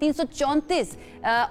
334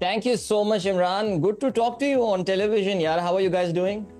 Thank you so much, Imran. Good to talk to you on television, yaar. How are you guys doing?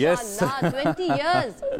yes. 20 years.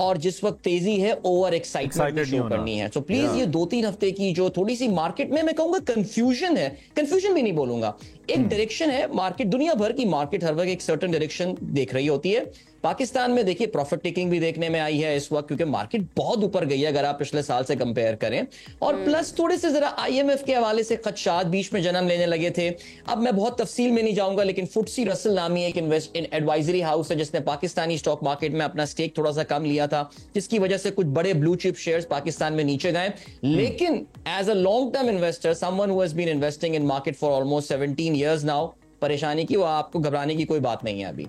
اور جس وقت تیزی ہے over excitement شو کرنی ہے. So please یہ 2-3 ہفتے کی جو تھوڑی سی مارکیٹ میں کہوں گا کنفیوژن ہے, کنفیوژن بھی نہیں بولوں گا, ایک ڈائریکشن ہے مارکیٹ, دنیا بھر کی مارکیٹ ہر وقت ایک سرٹن ڈائریکشن دیکھ رہی ہوتی ہے. پاکستان میں دیکھیے پروفٹ ٹیکنگ بھی دیکھنے میں آئی ہے اس وقت, کیونکہ مارکیٹ بہت اوپر گئی ہے اگر آپ پچھلے سال سے کمپیئر کریں, اور پلس تھوڑے سے ذرا IMF کے حوالے سے خدشات بیچ میں جنم لینے لگے تھے. اب میں بہت تفصیل میں نہیں جاؤں گا, لیکن فٹسی رسل نامی ایک ایڈوائزری ہاؤس ہے جس نے پاکستانی اسٹاک مارکیٹ میں اپنا اسٹیک تھوڑا سا کم لیا تھا, جس کی وجہ سے کچھ بڑے بلو چپ شیئرز پاکستان میں نیچے گئے. لیکن as a long term investor, some one who has been investing in market for almost 17 years now, پریشانی کی وہ آپ کو گھبرانے کی کوئی بات نہیں ہے ابھی.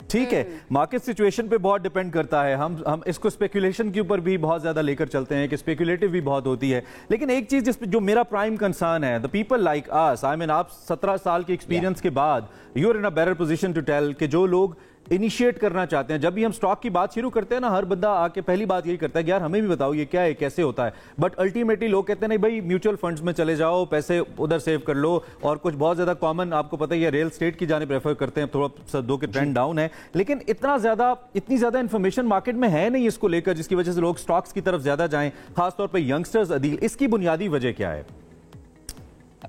ٹھیک ہے, مارکیٹ سچویشن پہ بہت ڈیپینڈ کرتا ہے, ہم اس کو اسپیکولیشن کے اوپر بھی بہت زیادہ لے کر چلتے ہیں کہ اسپیکولیٹو بھی بہت ہوتی ہے. لیکن ایک چیز جس پہ جو میرا پرائم کنسرن ہے, the people like us, I mean آپ 17 سال کی ایکسپیرینس کے بعد you are in a better position to tell کہ جو لوگ انیشیٹ کرنا چاہتے ہیں, جب بھی ہم سٹاک کی بات شروع کرتے ہیں نا, ہر بندہ آ کے پہلی بات یہی کرتا ہے کہ یار ہمیں بھی بتاؤ یہ کیا ہے, کیسے ہوتا ہے. بٹ الٹیمیٹلی لوگ کہتے ہیں نہیں بھائی میوچل فنڈز میں چلے جاؤ, پیسے ادھر سیو کر لو, اور کچھ بہت زیادہ کامن آپ کو پتہ ہی ہے ریل اسٹیٹ کی جانب پریفر کرتے ہیں, تھوڑا سا دو کے ٹرینڈ ڈاؤن ہے. لیکن اتنی زیادہ انفارمیشن مارکیٹ میں ہے نہیں اس کو لے کر, جس کی وجہ سے لوگ سٹاکس کی طرف زیادہ جائیں, خاص طور پہ ینگسٹرز. عدیل, اس کی بنیادی وجہ کیا ہے؟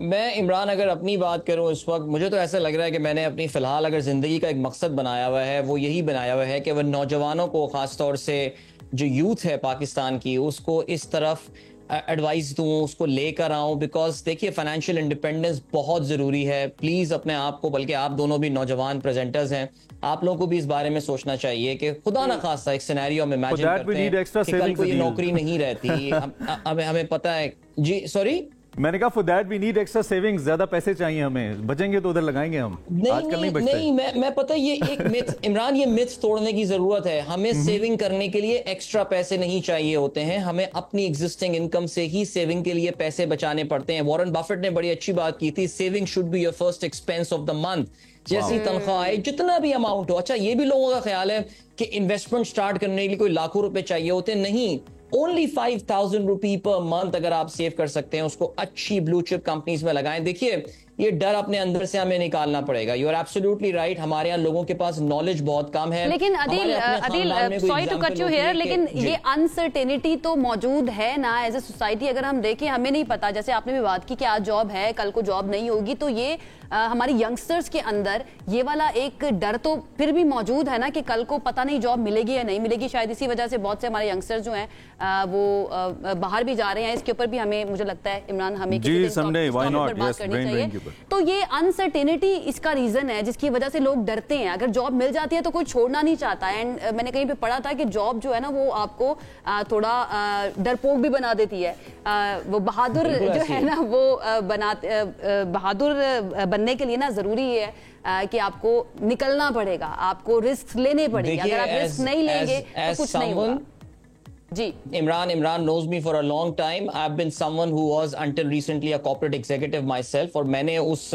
میں عمران اگر اپنی بات کروں اس وقت, مجھے تو ایسا لگ رہا ہے کہ میں نے اپنی فی الحال اگر زندگی کا ایک مقصد بنایا ہوا ہے, وہ یہی بنایا ہوا ہے کہ وہ نوجوانوں کو, خاص طور سے جو یوتھ ہے پاکستان کی, اس کو اس طرف ایڈوائز دوں, اس کو لے کر آؤں. بیکاز دیکھیے فائنینشیل انڈیپینڈنس بہت ضروری ہے. پلیز اپنے آپ کو, بلکہ آپ دونوں بھی نوجوان پریزنٹرز ہیں, آپ لوگوں کو بھی اس بارے میں سوچنا چاہیے کہ خدا نہ خواستہ ایک سینیریو میں امیجن کرتے ہیں کہ کل کوئی نوکری نہیں رہتی, ہمیں پتہ ہے. جی سوری, میں نے کہا for that we need extra savings, زیادہ پیسے چاہیے ہمیں, بچیں گے تو ادھر لگائیں گے ہم. آج کل نہیں بچتے. نہیں, میں پتہ یہ ایک myth, عمران یہ myth توڑنے کی ضرورت ہے. ہمیں سیونگ کرنے کے لیے ایکسٹرا پیسے نہیں چاہیے ہوتے ہیں, ہمیں اپنی ایگزسٹنگ انکم سے ہی سیونگ کے لیے پیسے بچانے پڑتے ہیں. وارن بفٹ نے بڑی اچھی بات کی تھی, saving should be your first expense of the month. جیسی تنخواہ آئے, جتنا بھی اماؤنٹ ہو. اچھا یہ بھی لوگوں کا خیال ہے کہ انویسٹمنٹ سٹارٹ کرنے کے لیے کوئی لاکھوں روپے چاہیے ہوتے, نہیں. only 5,000 روپی پر منتھ اگر آپ سیو کر سکتے ہیں, اس کو اچھی بلو چپ کمپنیز میں لگائیں. دیکھیے یہ ڈر اپنے اندر سے ہمیں نکالنا پڑے گا. یو آر ایبسولوٹلی رائٹ, ہمارے یہاں لوگوں کے پاس نالج بہت کم ہے. لیکن Adeel sorry to cut you here, لیکن یہ انسرٹینٹی تو موجود ہے نا ایز اے سوسائٹی. اگر ہم دیکھیں ہمیں نہیں پتا, جیسے آپ نے بھی بات کی کہ آج جاب ہے کل کو جاب نہیں ہوگی, تو یہ ہماری ینگسٹرز کے اندر یہ والا ایک ڈر تو پھر بھی موجود ہے نا کہ کل کو پتہ نہیں جاب ملے گی یا نہیں ملے گی. شاید اسی وجہ سے بہت سے ہمارے ینگسٹرز جو ہیں وہ باہر بھی جا رہے ہیں. اس کے اوپر بھی ہمیں, مجھے لگتا ہے عمران, ہمیں بات کرنی چاہیے. تو یہ انسرٹینٹی اس کا ریزن ہے جس کی وجہ سے لوگ ڈرتے ہیں. اگر جاب مل جاتی ہے تو کوئی چھوڑنا نہیں چاہتا ہے. اینڈ میں نے کہیں پہ پڑھا تھا کہ جاب جو ہے نا وہ آپ کو تھوڑا ڈرپوک بھی بنا دیتی ہے. وہ بہادر جو ہے نا وہ بہادر بننے کے لیے نا ضروری ہے کہ آپ کو نکلنا پڑے گا, آپ کو رسک لینے پڑے گا. اگر آپ رسک نہیں لیں گے تو کچھ نہیں ہوگا. جی Imran knows me for a long time. I've been someone who was until recently a corporate executive myself, اور میں نے اس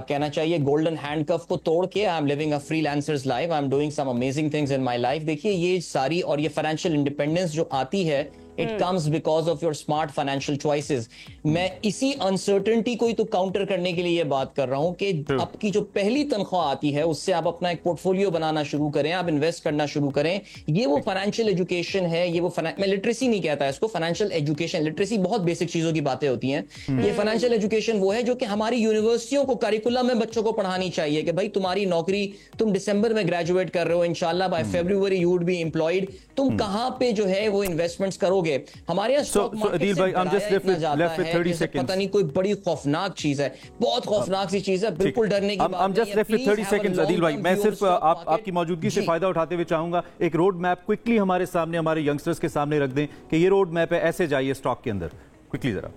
کہنا چاہیے گولڈن ہینڈ کف کو توڑ کے I'm living a freelancer's life. I'm doing some amazing things in my life. دیکھیے یہ ساری اور یہ فائنینشیل انڈیپینڈنس جو آتی ہے, it comes because of your smart financial choices. میں اسی انسرٹنٹی کو ہی تو کاؤنٹر کرنے کے لیے یہ بات کر رہا ہوں کہ آپ کی جو پہلی تنخواہ آتی ہے اس سے آپ اپنا ایک پورٹ فولیو بنانا شروع کریں, آپ انویسٹ کرنا شروع کریں. یہ وہ فائنینشیل ایجوکیشن ہے, یہ وہ میں لٹریسی نہیں کہتا اس کو, فائنینشیل ایجوکیشن. لٹریسی بہت بیسک چیزوں کی باتیں ہوتی ہیں. یہ فائنینشیل ایجوکیشن وہ ہے جو کہ ہماری یونیورسٹیوں کو کریکولم میں بچوں کو پڑھانی چاہیے کہ بھائی تمہاری نوکری, تم دسمبر میں گریجویٹ کر رہے ہو, انشاءاللہ by February you would be employed, تم کہاں پہ جو ہے وہ انویسٹمنٹس کرو گے. ہمارے یہاں اسٹاک مارکیٹ سے ڈرایا جاتا ہے, پتہ نہیں کوئی بڑی خوفناک چیز ہے, بہت خوفناک سی چیز ہے, بالکل ڈرنے کی بات نہیں. عدیل بھائی میں صرف آپ کی موجودگی سے فائدہ اٹھاتے ہوئے چاہوں گا ایک روڈ میپ کوئکلی ہمارے سامنے, ہمارے ینگسٹرز کے سامنے رکھ دیں کہ یہ روڈ میپ ہے, ایسے جائیے اسٹاک کے اندر کوئکلی ذرا.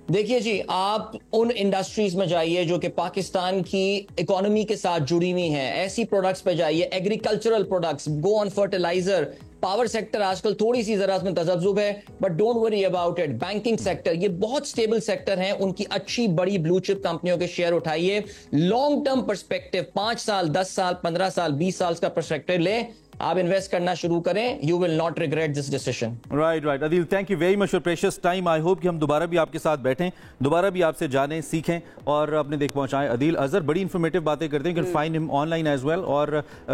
دیکھیے جی, آپ ان انڈسٹریز میں جائیے جو کہ پاکستان کی اکانومی کے ساتھ جڑی ہوئی ہیں, ایسی پروڈکٹس پہ جائیے, ایگریکلچرل پروڈکٹس, گو آن فرٹیلائزر. پاور سیکٹر آج کل تھوڑی سی ذرا اس میں تذبذب ہے, but don't worry about it. Banking sector, یہ بہت سٹیبل سیکٹر ہیں, ان کی اچھی بڑی بلو چپ کمپنیوں کے شیئر اٹھائیے. لانگ ٹرم پرسپیکٹو 5 سال 10 سال 15 سال 20 سال کا پرسپیکٹو لیں, آپ انویسٹ کرنا شروع کریں, you will not regret this decision. Right. Adeel, thank you very much for precious time. I hope کہ ہم دوبارہ بھی آپ کے ساتھ بیٹھیں, دوبارہ بھی آپ سے جانیں, سیکھیں اور اپنے دیکھ پہنچائیں. عدیل اظہر بڑی انفارمیٹیو باتیں کرتے ہیں, you can find him online as well. اور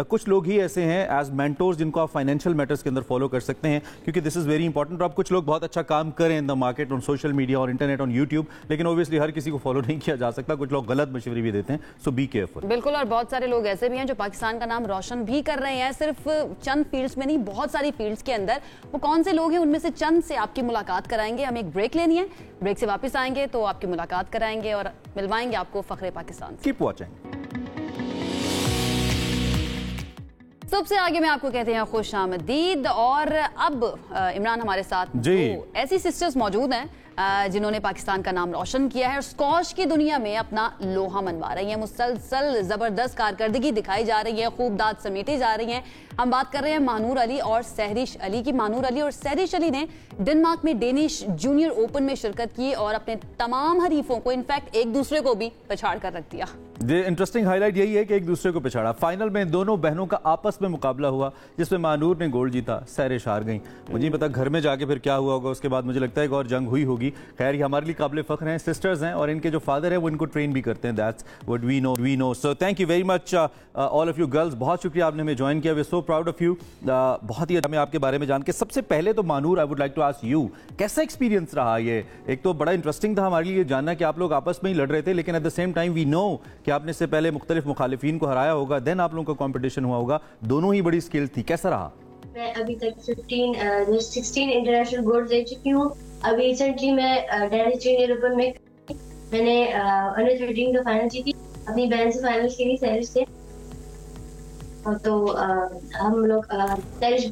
کچھ لوگ ہی ایسے ہیں ایز مینٹورز جن کو آپ فائنینشیل میٹرز کے اندر فالو کر سکتے ہیں, کیونکہ دس از ویری امپورٹنٹ. اور اب کچھ لوگ بہت اچھا کام کریں in the market, on social media اور انٹرنیٹ, آن یوٹیوب, لیکن اوبیسلی ہر کسی کو فالو نہیں کیا جا سکتا. کچھ لوگ غلط مشورے بھی دیتے ہیں, سو بی کیئرفل. بالکل, اور بہت سارے لوگ ایسے بھی ہیں جو پاکستان کا نام روشن بھی کر رہے ہیں, صرف چند فیلڈز میں نہیں, بہت ساری فیلڈز کے اندر. وہ کون سے لوگ ہیں, ان میں سے چند سے آپ کی ملاقات کرائیں گے. ہم ایک بریک لینی ہے, بریک سے واپس آئیں گے تو آپ کی ملاقات کرائیں گے اور ملوائیں گے آپ کو فخر پاکستان سے. Keep watching. سب سے آگے میں آپ کو کہتے ہیں خوش آمدید. اور اب عمران ہمارے ساتھ ایسی سسٹرز موجود ہیں جنہوں نے پاکستان کا نام روشن کیا ہے اور اسکواش کی دنیا میں اپنا لوہا منوا رہی ہیں. مسلسل زبردست کارکردگی دکھائی جا رہی ہے, خوب داد سمیٹی جا رہی ہیں. ہم بات کر رہے ہیں ماہنور علی اور سہرش علی کی. ماہنور علی اور سہرش علی نے ڈنمارک میں ڈینش جونیئر اوپن میں شرکت کی اور اپنے تمام حریفوں کو, انفیکٹ ایک دوسرے کو بھی پچھاڑ کر رکھ دیا. انٹرسٹنگ ہائی لائٹ یہی ہے کہ ایک دوسرے کو پچھاڑا. فائنل میں دونوں بہنوں کا آپس میں مقابلہ ہوا جس میں ماہنور نے گولڈ جیتا, سہرش ہار گئیں. مجھے نہیں پتا گھر میں جا کے پھر کیا ہوا ہوگا, اس کے بعد مجھے لگتا ہے ایک اور جنگ ہوئی ہوگی. خیر یہ ہمارے لیے قابل فخر ہیں, سسٹرز ہیں اور ان کے جو فادر ہیں وہ ان کو ٹرین بھی کرتے ہیں. That's what we know. So thank you very much all of you girls. بہت شکریہ آپ نے ہمیں جوائن کیا. We are so proud of you. بہت ہی ہمیں آپ کے بارے میں جان کے. سب سے پہلے تو Mahnoor, I would like to ask you, کیسا ایکسپیرینس رہا یہ؟ ایک تو بڑا انٹرسٹنگ تھا ہمارے لیے جاننا کہ آپ لوگ آپس میں ہی لڑ رہے تھے, لیکن at the same time we know کہ آپ نے اس سے پہلے مختلف مخالفین کو ہرایا ہوگا, دین آپ لوگوں کا کمپٹیشن ہوا ہوگا. دونوں ہی بڑی اسکل تھی, کیسا رہا؟ میں ابھی تک 16 انٹرنیشنل گولڈ دے چکی ہوں. ابھی ریسنٹلی میں ڈینش جونیئر اوپن میں نے انڈر 13 کا فائنل جیتی اپنی بہن سے, فائنل کھیلی سہرش سے. تو ہم لوگ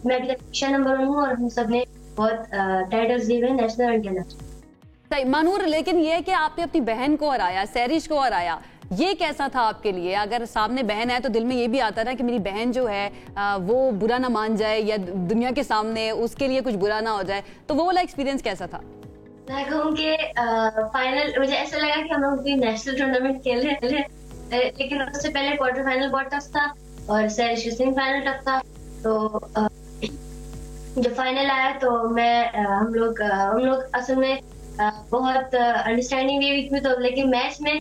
میں ابھی تک 6 نمبر ہوں اور ہم سب نے بہت ٹائٹلز لیے ہیں نیشنل اور انٹرنیشنل. ماہنور, لیکن یہ کہ آپ نے اپنی بہن کو ہرایا, سہرش کو ہرایا, یہ کیسا تھا آپ کے لیے؟ اگر سامنے بہن ہے تو دل میں یہ بھی آتا نا کہ میری بہن جو ہے وہ برا نہ مان جائے یا دنیا کے سامنے اس کے لیے کچھ برا نہ ہو جائے, تو وہ والا ایکسپیرینس کیسا تھا؟ میں کہوں کہ فائنل مجھے ایسا لگا کہ ہم لوگ بھی نیشنل ٹورنامنٹ کھیل رہے ہیں, لیکن اس سے پہلے کوارٹر فائنل بہت ٹف تھا اور سیمی فائنل ٹف تھا. تو جب فائنل آیا تو ہم لوگ اصل میں بہت انڈرسٹینڈنگ بھی ہوئی, تو لیکن میچ میں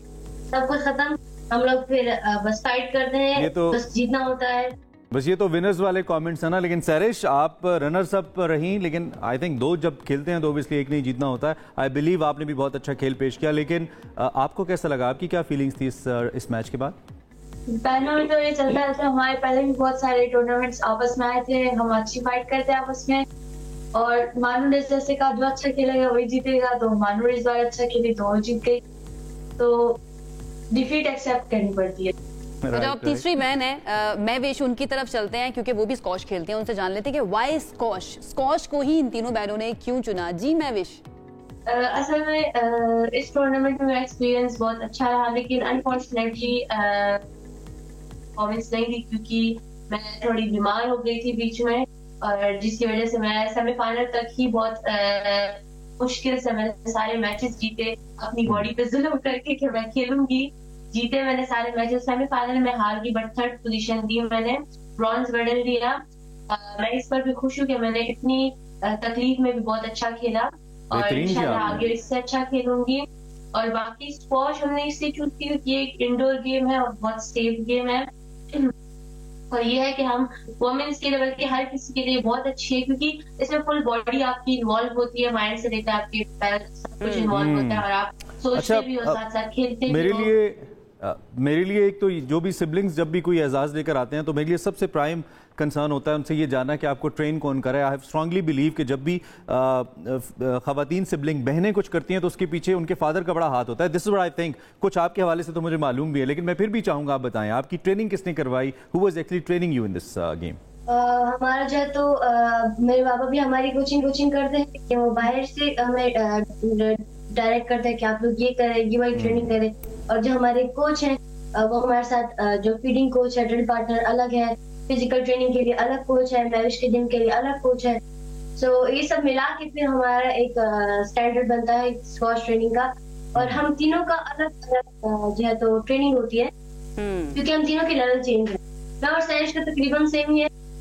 سب کچھ ختم, ہم لوگ پھر بس فائٹ کرتے ہیں, بس جیتنا ہوتا ہے. بس یہ تو ونرز والے کامنٹس ہیں نا. لیکن سہرش آپ رنرز اپ رہیں, لیکن آئی تھنک دو جب کھیلتے ہیں تو اوبیسلی ایک نہیں جیتنا ہوتا ہے. آئی بلیو آپ نے بھی بہت اچھا کھیل پیش کیا, لیکن آپ کو کیسا لگا, آپ کی کیا فیلنگس تھی اس میچ کے بعد؟ پہلے میں تو یہ چلتا رہتا ہے, ہمارے پہلے بھی بہت سارے ٹورنامنٹس آپس میں آئے تھے, ہم اچھی فائٹ کرتے ہیں آپس میں, اور مانو نے جیسے کہا جو اچھا کھیلے گا وہی جیتے گا, تو مانو اس بار اچھا کھیلی تو وہ جیت گئی, تو ڈیفیٹ ایکسیپٹ کرنی پڑتی ہے. جو اب تیسری بہن ہے میں ویش, ان کی طرف چلتے ہیں کیونکہ وہ بھی اسکواش کھیلتے ہیں, ان سے جان لیتے ہیں کہ وائی اسکواش کو ہی ان تینوں بہنوں نے کیوں چنا. جی میں ویش. اصل میں اس ٹورنامنٹ میں میرا ایکسپیرینس بہت اچھا رہا, لیکن انفارچونیٹلی پرفارمنس نہیں تھی کیونکہ میں تھوڑی بیمار ہو گئی تھی بیچ میں, اور جس کی وجہ سے میں سیمی فائنل تک ہی بہت مشکل سے میں نے سارے میچز جیتے, اپنی باڈی پہ ظلم کر کے کہ میں کھیلوں گی. جیتے میں نے سارے میچز, سیمی فائنل میں ہار گئی بٹ 3rd پوزیشن دی, میں نے برونز میڈل لیا. میں اس پر بھی خوش ہوں کہ میں نے اتنی تکلیف میں بھی بہت اچھا کھیلا, اور انشاءاللہ آگے اس سے اچھا کھیلوں گی. اور باقی اسکواش ہم نے اس سے چوز کی کیونکہ یہ ایک انڈور گیم ہے اور بہت سیف گیم ہے, اور یہ ہے کہ ہم وومنس کے لیول کے ہر کسی کے لیے بہت اچھی ہے کیونکہ اس میں فل باڈی آپ کی انوالو ہوتی ہے, مائنڈ سے لے کر آپ کے پیر سب کچھ انوالو ہوتا ہے, اور آپ سوچتے بھی ہو ساتھ ساتھ کھیلتے بھی ہو. میرے لیے ایک تو جو بھی سبلنگز جب بھی کوئی اعزاز لے کر آتے ہیں تو میرے لیے سب سے پرائم کنسرن ہوتا ہے ان سے یہ جاننا کہ آپ کو ٹرین کون کرے. آئی ہیو اسٹرانگلی بلیو کہ جب بھی خواتین سبلنگ بہنیں کچھ کرتی ہیں تو اس کے پیچھے ان کے فادر کا بڑا ہاتھ ہوتا ہے. دس از واٹ آئی تھنک. کچھ آپ کے حوالے سے تو مجھے معلوم بھی ہے, لیکن میں پھر بھی چاہوں گا آپ بتائیں آپ کی ٹریننگ کس نے کروائی, who was actually training you in this game? ہمارا جو ہے تو میرے بابا بھی ہماری کوچنگ کرتے ہیں کہ وہ باہر سے ہمیں ڈائریکٹ کرتے ہیں کہ آپ لوگ یہ کریں, یہ والی ٹریننگ کریں. اور جو ہمارے کوچ ہیں وہ ہمارے ساتھ جو فیڈنگ کوچ ہے, ڈرل پارٹنر الگ ہے, فزیکل ٹریننگ کے لیے الگ کوچ ہے, میرش کے جم کے لیے الگ کوچ ہے. سو یہ سب ملا کے پھر ہمارا ایک اسٹینڈرڈ بنتا ہے اسکواش ٹریننگ کا, اور ہم تینوں کا الگ الگ جو ہے تو ٹریننگ ہوتی ہے کیونکہ ہم تینوں کے لیول چینج ہیں. میں اور سہرش کا تقریباً سیم ہی ہے,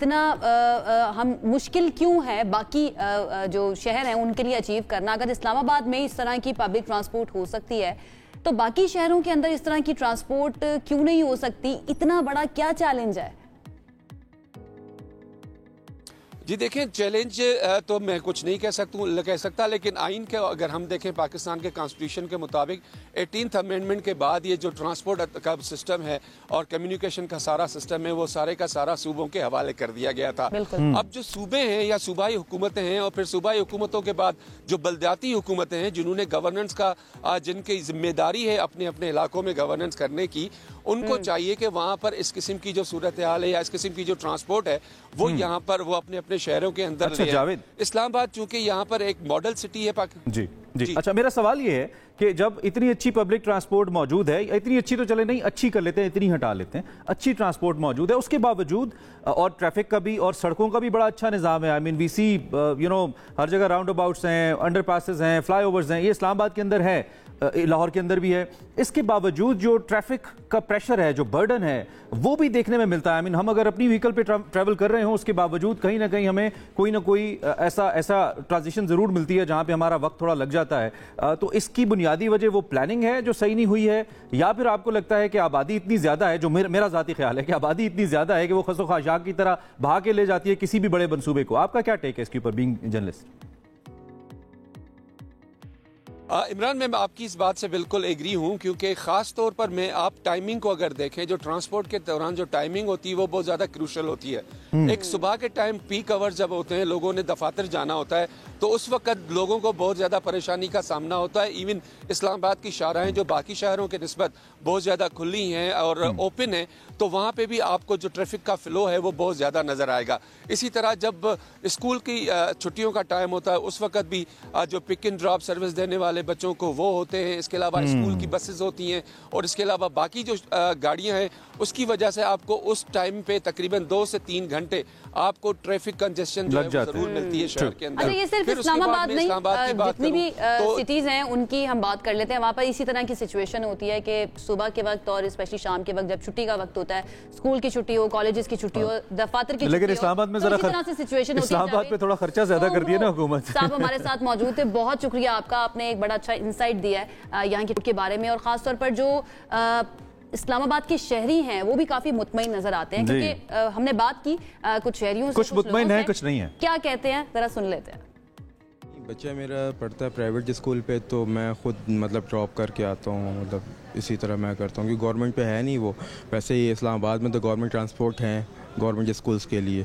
اتنا ہم مشکل کیوں ہے باقی جو شہر ہیں ان کے لیے اچیو کرنا؟ اگر اسلام آباد میں اس طرح کی پبلک ٹرانسپورٹ ہو سکتی ہے تو باقی شہروں کے اندر اس طرح کی ٹرانسپورٹ کیوں نہیں ہو سکتی؟ اتنا بڑا کیا چیلنج ہے؟ جی دیکھیں، چیلنج تو میں کچھ نہیں کہہ سکتا، لیکن آئین کے اگر ہم دیکھیں پاکستان کے کانسٹیٹیوشن کے مطابق 18th امینڈمنٹ کے بعد یہ جو ٹرانسپورٹ کا سسٹم ہے اور کمیونیکیشن کا سارا سسٹم ہے وہ سارے کا سارا صوبوں کے حوالے کر دیا گیا تھا۔ اب جو صوبے ہیں یا صوبائی حکومتیں ہیں اور پھر صوبائی حکومتوں کے بعد جو بلدیاتی حکومتیں ہیں جنہوں نے گورننس کا جن کی ذمہ داری ہے اپنے اپنے علاقوں میں گورننس کرنے کی، ان کو چاہیے کہ وہاں پر اس قسم کی جو صورتحال ہے یا اس قسم کی جو ٹرانسپورٹ ہے وہ یہاں پر وہ اپنے اپنے شہروں کے اندر لے آئے۔ اسلام آباد چونکہ یہاں پر ایک ماڈل سٹی ہے جی اچھا، میرا سوال یہ ہے کہ جب اتنی اچھی پبلک ٹرانسپورٹ موجود ہے، اتنی اچھی تو چلے نہیں، اچھی کر لیتے ہیں، اتنی ہٹا لیتے ہیں، اچھی ٹرانسپورٹ موجود ہے، اس کے باوجود اور ٹریفک کا بھی اور سڑکوں کا بھی بڑا اچھا نظام ہے، وی سی ہر جگہ راؤنڈ اباؤٹس ہیں، انڈر پاسز ہیں، فلائی اوورز ہیں، یہ اسلام آباد کے اندر ہے، لاہور کے اندر بھی ہے، اس کے باوجود جو ٹریفک کا پریشر ہے، جو برڈن ہے، وہ بھی دیکھنے میں ملتا ہے۔ ہم اگر اپنی وہیکل پہ ٹریول کر رہے ہوں، اس کے باوجود کہیں نہ کہیں ہمیں کوئی نہ کوئی ایسا ٹرانزیشن ضرور ملتی ہے جہاں پہ ہمارا وقت تھوڑا لگ جاتا ہے۔ تو اس کی بنیادی وجہ وہ پلاننگ ہے جو صحیح نہیں ہوئی ہے، یا پھر آپ کو لگتا ہے کہ آبادی اتنی زیادہ ہے، جو میرا ذاتی خیال ہے کہ آبادی اتنی زیادہ ہے کہ وہ خس و خاشاک کی طرح بہا کے لے جاتی ہے کسی بھی بڑے منصوبے کو؟ آپ کا کیا ٹیک ہے اس کے اوپر، بینگ جرنلسٹ؟ عمران، میں آپ کی اس بات سے بالکل ایگری ہوں، کیونکہ خاص طور پر میں آپ ٹائمنگ کو اگر دیکھیں، جو ٹرانسپورٹ کے دوران جو ٹائمنگ ہوتی ہے وہ بہت زیادہ کروشل ہوتی ہے۔ ایک صبح کے ٹائم پیک آور جب ہوتے ہیں، لوگوں نے دفاتر جانا ہوتا ہے، تو اس وقت لوگوں کو بہت زیادہ پریشانی کا سامنا ہوتا ہے۔ ایون اسلام آباد کی شاہراہیں جو باقی شہروں کے نسبت بہت زیادہ کھلی ہیں اور اوپن ہیں، تو وہاں پہ بھی آپ کو جو ٹریفک کا فلو ہے وہ بہت زیادہ نظر آئے گا۔ اسی طرح جب اسکول کی چھٹیوں کا ٹائم ہوتا ہے، اس وقت بھی جو پک اینڈ ڈراپ سروس دینے والے بچوں کو وہ ہوتے ہیں، اس کے علاوہ اسکول کی بسز ہوتی ہیں، اور اس کے علاوہ باقی جو گاڑیاں ہیں، اس کی وجہ سے آپ کو اس ٹائم پہ تقریباً 2 سے 3 گھنٹے آپ کو ٹریفک کنجسشن جو ہے وہ ضرور ملتی ہے شہر کے اندر۔ اچھا، یہ صرف اسلام آباد نہیں، جتنی بھی سٹیز ہیں ان کی ہم بات کر لیتے ہیں، وہاں پر اسی طرح کی سچویشن ہوتی ہے کہ صبح کے وقت اور اسپیشلی شام کے وقت جب چھٹی کا وقت ہوتا ہے، اسکول کی چھٹی ہو، کالجز کی چھٹی ہو، دفاتر کی چھٹی ہو، لیکن اسلام آباد میں ذرا اسلام آباد پہ تھوڑا خرچہ زیادہ کر دیا نا حکومت۔ صاحب ہمارے ساتھ موجود تھے، بہت شکریہ آپ کا، آپ نے ایک بڑا اچھا انسائٹ دیا ہے یہاں کے بارے میں، اور خاص طور پر جو اسلام آباد کے شہری ہیں وہ بھی کافی مطمئن نظر آتے ہیں، کیونکہ ہم نے بات کی کچھ شہریوں سے، کچھ مطمئن ہیں کچھ نہیں ہیں، کیا کہتے ہیں ذرا سن لیتے ہیں۔ بچہ میرا پڑھتا ہے پرائیویٹ اسکول پہ، تو میں خود ڈراپ کر کے آتا ہوں، اسی طرح میں کرتا ہوں، کیونکہ گورنمنٹ پہ ہے نہیں وہ، ویسے ہی اسلام آباد میں تو گورنمنٹ ٹرانسپورٹ ہیں گورنمنٹ اسکولز کے لیے،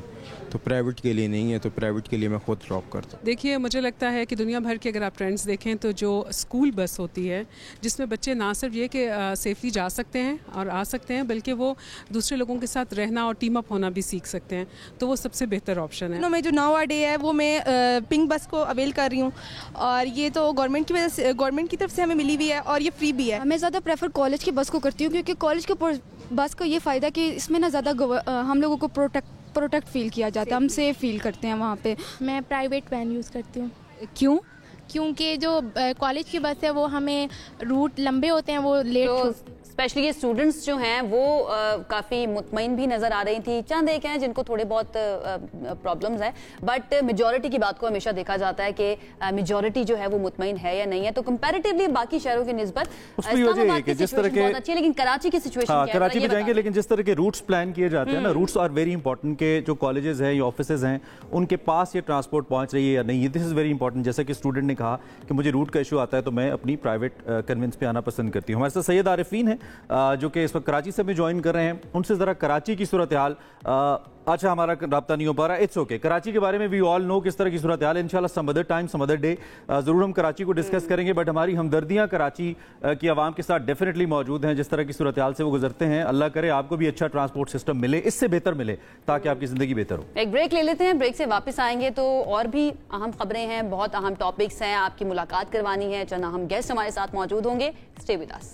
تو پرائیویٹ کے لیے نہیں ہے، تو پرائیویٹ کے لیے میں خود ڈراپ کرتا ہوں۔ دیکھیے، مجھے لگتا ہے کہ دنیا بھر کے اگر آپ ٹرینڈز دیکھیں تو جو اسکول بس ہوتی ہے جس میں بچے نہ صرف یہ کہ سیفلی جا سکتے ہیں اور آ سکتے ہیں، بلکہ وہ دوسرے لوگوں کے ساتھ رہنا اور ٹیم اپ ہونا بھی سیکھ سکتے ہیں، تو وہ سب سے بہتر آپشن ہے۔ میں جو ناؤ ڈے ہے وہ میں پنک بس کو اویل کر رہی ہوں، اور یہ تو گورنمنٹ کی وجہ سے، گورنمنٹ کی طرف سے ہمیں ملی ہوئی ہے، اور یہ فری بھی ہے۔ میں زیادہ پریفر کالج کی بس کو کرتی ہوں، کیونکہ کالج کے بس کا یہ فائدہ کہ اس میں نا زیادہ ہم لوگوں کو پروٹیکٹ فیل کیا جاتا ہے، ہم سیف فیل کرتے ہیں وہاں پہ۔ میں پرائیویٹ وین یوز کرتی ہوں۔ کیوں؟ کیونکہ جو کالج کی بس ہے وہ ہمیں روٹ لمبے ہوتے ہیں، وہ لیٹ، اسپیشلی یہ اسٹوڈنٹس جو ہیں وہ کافی مطمئن بھی نظر آ رہی تھی، چند ایک ہیں جن کو تھوڑے بہت پرابلمز ہیں، بٹ میجورٹی کی بات کو ہمیشہ دیکھا جاتا ہے کہ میجورٹی جو ہے وہ مطمئن ہے یا نہیں ہے، تو کمپیریٹیولی باقی شہروں کی نسبت اسلام آباد کی سچویشن بہت اچھی ہے، لیکن کراچی کی سچویشن کیا ہے؟ کراچی میں جائیں گے، لیکن جس طرح کے روٹس پلان کیے جاتے ہیں نا، روٹس آر ویری امپورٹنٹ، کہ جو کالجز ہیں یا آفیسز ہیں ان کے پاس یہ ٹرانسپورٹ پہنچ رہی ہے یا نہیں، دس از ویری امپورٹنٹ۔ جیسا کہ اسٹوڈنٹ نے کہا کہ مجھے روٹ کا ایشو آتا ہے تو میں اپنی پرائیویٹ کنوینس پہ آنا پسند کرتی ہوں۔ ہمارے ساتھ سید عارفین ہیں جو کہ اس وقت کراچی سے بھی جوائن کر رہے ہیں، ان سے ذرا کراچی کی صورتحال، اچھا ہمارا رابطہ نہیں ہو پا رہا، اٹس اوکے، کراچی کے بارے میں وی آل نو کس طرح کی صورتحال ہے، انشاءاللہ some other time some other day ضرور ہم کراچی کو ڈسکس کریں گے، بٹ ہماری ہمدردیاں کراچی کی عوام کے ساتھ ڈیفینیٹلی موجود ہیں، جس طرح کی صورتحال سے وہ گزرتے ہیں۔ اللہ کرے آپ کو بھی اچھا ٹرانسپورٹ سسٹم ملے، اس سے بہتر ملے، تاکہ آپ کی زندگی بہتر ہو۔ ایک بریک لے لیتے ہیں، بریک سے واپس آئیں گے تو اور بھی اہم خبریں ہیں، بہت اہم ٹاپکس ہیں، آپ کی ملاقات کروانی ہے، چند اہم گیسٹ ہمارے ساتھ موجود ہوں گے، اسٹے ود اس۔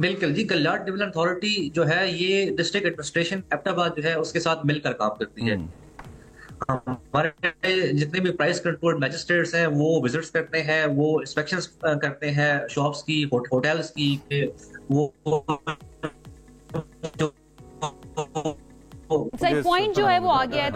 بالکل جی, گلیاٹ ڈیولپمنٹ اتھارٹی جو ہے یہ ڈسٹرکٹ ایڈمنسٹریشن ایبٹ آباد جو ہے اس کے ساتھ مل کر کام کرتی ہے. ہمارے جتنے بھی پرائس کنٹرول میجسٹریٹس ہیں وہ وزٹس کرتے ہیں, وہ انسپیکشنز کرتے ہیں شاپس کی, ہوٹلز کی, وہ پوائنٹ جو ہے وہ آ گیا ہے.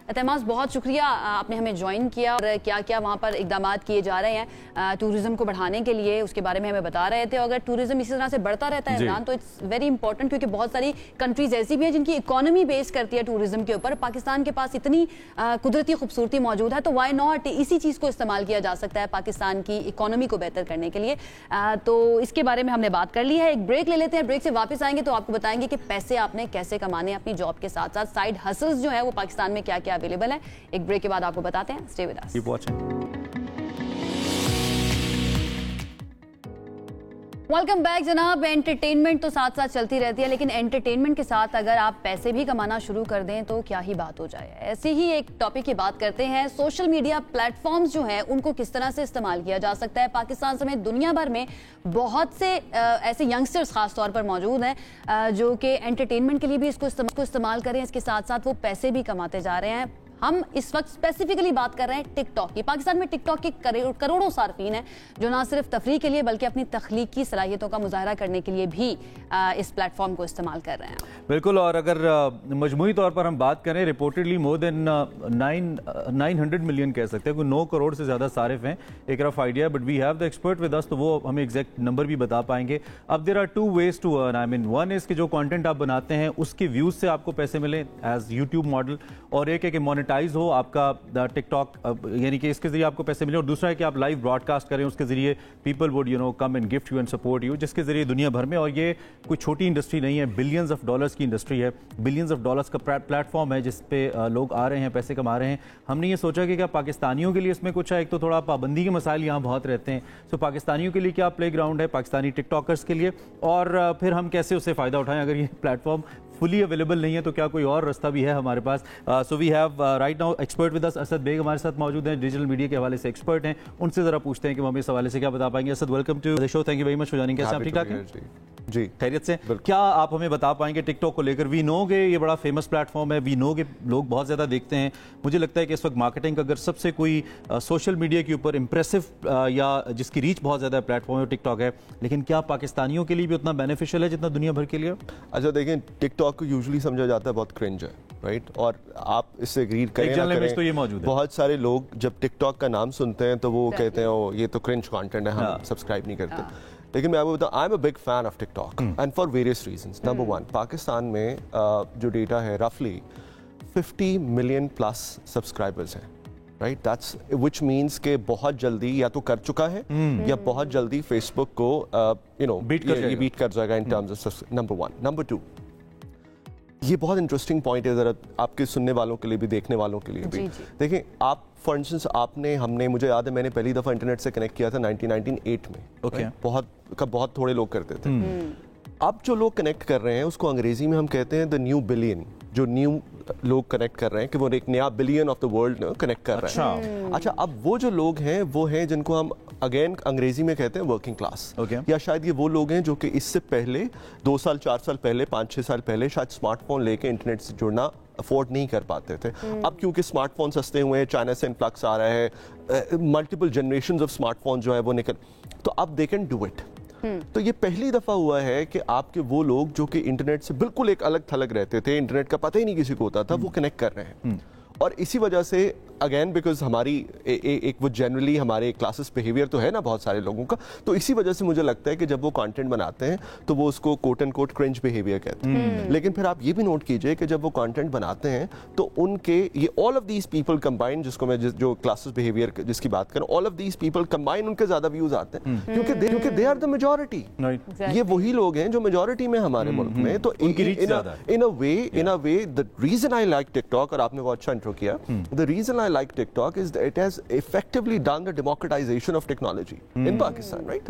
اعتماد بہت شکریہ, آپ نے ہمیں جوائن کیا اور کیا کیا وہاں پر اقدامات کیے جا رہے ہیں ٹورزم کو بڑھانے کے لیے, اس کے بارے میں ہمیں بتا رہے تھے. اگر ٹورزم اسی طرح سے بڑھتا رہتا ہے عمران تو اٹس ویری امپورٹنٹ, کیونکہ بہت ساری کنٹریز ایسی بھی ہیں جن کی اکانومی بیس کرتی ہے ٹورزم کے اوپر. پاکستان کے پاس اتنی قدرتی خوبصورتی موجود ہے تو وائی ناٹ اسی چیز کو استعمال کیا جا سکتا ہے پاکستان کی اکانومی کو بہتر کرنے کے لیے. تو اس کے بارے میں ہم نے بات کر لی ہے. ایک بریک لے لیتے ہیں, بریک سے واپس آئیں گے تو آپ کو بتائیں گے کہ پیسے آپ نے کیسے کمانے اپنی جاب کے ساتھ ساتھ, سائیڈ ہسلز جو ہے وہ پاکستان میں کیا کیا اویلیبل ہے. ایک بریک کے بعد آپ کو بتاتے ہیں. Stay with us. Keep watching. Welcome back جناب. انٹرٹینمنٹ تو ساتھ ساتھ چلتی رہتی ہے, لیکن انٹرٹینمنٹ کے ساتھ اگر آپ پیسے بھی کمانا شروع کر دیں تو کیا ہی بات ہو جائے. ایسی ہی ایک ٹاپک کی بات کرتے ہیں. سوشل میڈیا پلیٹ فارمز جو ہیں ان کو کس طرح سے استعمال کیا جا سکتا ہے. پاکستان سمیت دنیا بھر میں بہت سے ایسے ینگسٹرز خاص طور پر موجود ہیں جو کہ انٹرٹینمنٹ کے لیے بھی اس کو استعمال کریں, اس کے ساتھ ساتھ وہ پیسے بھی کماتے جا رہے ہیں. ہم اس وقت اسپیسیفکلی بات کر رہے ہیں ٹک ٹاک کی. پاکستان میں ٹک ٹاک کے کروڑوں صارفین ہیں جو نہ صرف تفریح کے لیے بلکہ اپنی تخلیقی صلاحیتوں کا مظاہرہ کرنے کے لیے بھی اس پلیٹ فارم کو استعمال کر رہے ہیں. بالکل, اور اگر مجموعی طور پر ہم بات کریں ریپورٹڈلی مور دین 900 ملین کہہ سکتے ہیں, کوئی 9 کروڑ سے زیادہ صارف ہیں. ایک rough idea, but we have the expert with us, تو وہ ہمیں ایگزیکٹ نمبر بھی بتا پائیں گے. اب there are 2 ways to earn. I mean, one is کہ جو کانٹینٹ آپ بناتے ہیں اس کے ویوز سے آپ کو پیسے ملیں ایز یوٹیوب ماڈل, اور ایک ہے کہ مونیٹائز ہو آپ کا ٹک ٹاک, یعنی کہ اس کے ذریعے آپ کو پیسے ملیں. اور دوسرا ہے کہ آپ لائیو براڈ کاسٹ کریں, اس کے ذریعے people would come and gift you and support you, جس کے ذریعے دنیا بھر میں, اور یہ کوئی چھوٹی انڈسٹری نہیں ہے, بلینز آف ڈالرز کی انڈسٹری ہے, بلینز آف ڈالرز کا پلیٹ فارم ہے جس پہ لوگ آ رہے ہیں, پیسے کما رہے ہیں. ہم نے یہ سوچا کہ کیا پاکستانیوں کے لیے اس میں کچھ ہے. ایک تو تھوڑا پابندی کے مسائل یہاں بہت رہتے ہیں, سو پاکستانیوں کے لیے کیا پلے گراؤنڈ ہے پاکستانی ٹک ٹاکرز کے لیے, اور پھر ہم کیسے اس سے فائدہ اٹھائیں. اگر یہ پلیٹ فارم فلی اویلیبل نہیں ہے تو کیا کوئی اور راستہ بھی ہے ہمارے پاس. So we have right now expert with us. Asad Baig ہمارے ساتھ موجود ہیں, ڈیجیٹل میڈیا کے حوالے سے ایکسپرٹ ہیں. ان سے ذرا پوچھتے ہیں کہ وہ ہمیں اس حوالے سے کیا بتا پائیں گے. Asad, welcome to the show, thank you very much for joining. کیسے آپ ٹھیک ٹھاک ہیں؟ جی خیریت سے. کیا آپ ہمیں بتا پائیں گے ٹک ٹاک کو لے کر؟ وی نو کہ یہ بڑا فیمس پلیٹ فارم ہے, وی نو کہ لوگ بہت زیادہ دیکھتے ہیں. مجھے لگتا ہے کہ اس وقت مارکیٹنگ اگر سب سے کوئی سوشل میڈیا کے اوپر امپریسو یا جس کی ریچ بہت زیادہ پلیٹ فارم ہے ٹک ٹاک ہے, لیکن کیا پاکستانیوں کے لیے بھی اتنا بینیفیشل ہے جتنا دنیا بھر کے لیے؟ اچھا دیکھیں, ٹک ٹاک کو یوزلی سمجھا جاتا ہے بہت کرنج ہے, رائٹ, اور آپ اس سے اگری کریں نہ کریں, بہت سارے لوگ جب ٹک ٹاک کا نام سنتے ہیں تو وہ کہتے ہیں او یہ تو کرنج کانٹینٹ ہے, ہم سبسکرائب نہیں کرتے. لیکن میں آپ کو بتاؤں, I am a big fan of TikTok and for various reasons. Number 1, Pakistan میں جو ڈیٹا ہے رفلی 50 ملین پلس سبسکرائبرز ہیں, رائٹ, دیٹس وچ مینس کہ بہت جلدی یا تو کر چکا ہے یا بہت جلدی فیس بک کو بیٹ کر جائے گا in terms of. Number 1. Number 2, یہ بہت انٹرسٹنگ پوائنٹ ہے ذرا آپ کے سننے والوں کے لیے بھی, دیکھنے والوں کے لیے بھی. دیکھیں آپ فار انسٹنس ہم نے, مجھے یاد ہے میں نے پہلی دفعہ انٹرنیٹ سے کنیکٹ کیا تھا 1998 میں, بہت تھوڑے لوگ کرتے تھے. اب جو لوگ کنیکٹ کر رہے ہیں اس کو انگریزی میں ہم کہتے ہیں دا نیو بلین. جو نیو لوگ کنیکٹ کر رہے ہیں کہ وہ ایک نیا billion of the world connect کر رہے ہیں. اچھا, اب وہ جو لوگ ہیں وہ ہیں جن کو ہم اگین انگریزی میں کہتے ہیں ورکنگ کلاس, یا شاید یہ وہ لوگ ہیں جو کہ اس سے پہلے 2 سال 4 سال پہلے 5-6 سال پہلے شاید اسمارٹ فون لے کے انٹرنیٹ سے جڑنا افورڈ نہیں کر پاتے تھے. اب کیونکہ اسمارٹ فون سستے ہوئے ہیں, چائنا سے انفلکس آ رہا ہے, multiple generations of smart phone جو ہے وہ نکل, تو اب دے کین ڈو اٹ. تو یہ پہلی دفعہ ہوا ہے کہ آپ کے وہ لوگ جو کہ انٹرنیٹ سے بالکل ایک الگ تھلگ رہتے تھے, انٹرنیٹ کا پتہ ہی نہیں کسی کو ہوتا تھا, وہ کنیکٹ کر رہے ہیں. اور اسی وجہ سے اگین بیکاز ہماری ایک وہ جنرلی ہمارے کلاسز بیہیویئر تو ہے نا بہت سارے لوگوں کا, تو اسی وجہ سے مجھے لگتا ہے کہ جب وہ کانٹینٹ بناتے ہیں تو وہ اس کو کوٹ اینڈ کوٹ کرنج بیہیویئر کہتے ہیں. لیکن پھر آپ یہ بھی نوٹ کیجئے کہ جب وہ کانٹینٹ بناتے ہیں تو ان کے یہ آل آف دیز پیپل کمبائن, جس کو میں جو کلاسز بیہیویئر جس کی بات کروں, all of these people combine, ان کے زیادہ ویوز آتے ہیں کیونکہ دے آر دا میجورٹی. یہ وہی لوگ ہیں جو میجورٹی میں ہمارے ملک میں. تو ان اے وے the reason I like TikTok, اور آپ نے بہت اچھا انٹرو کیا, the reason I I like TikTok is that it has effectively done the democratization of technology in Pakistan, right?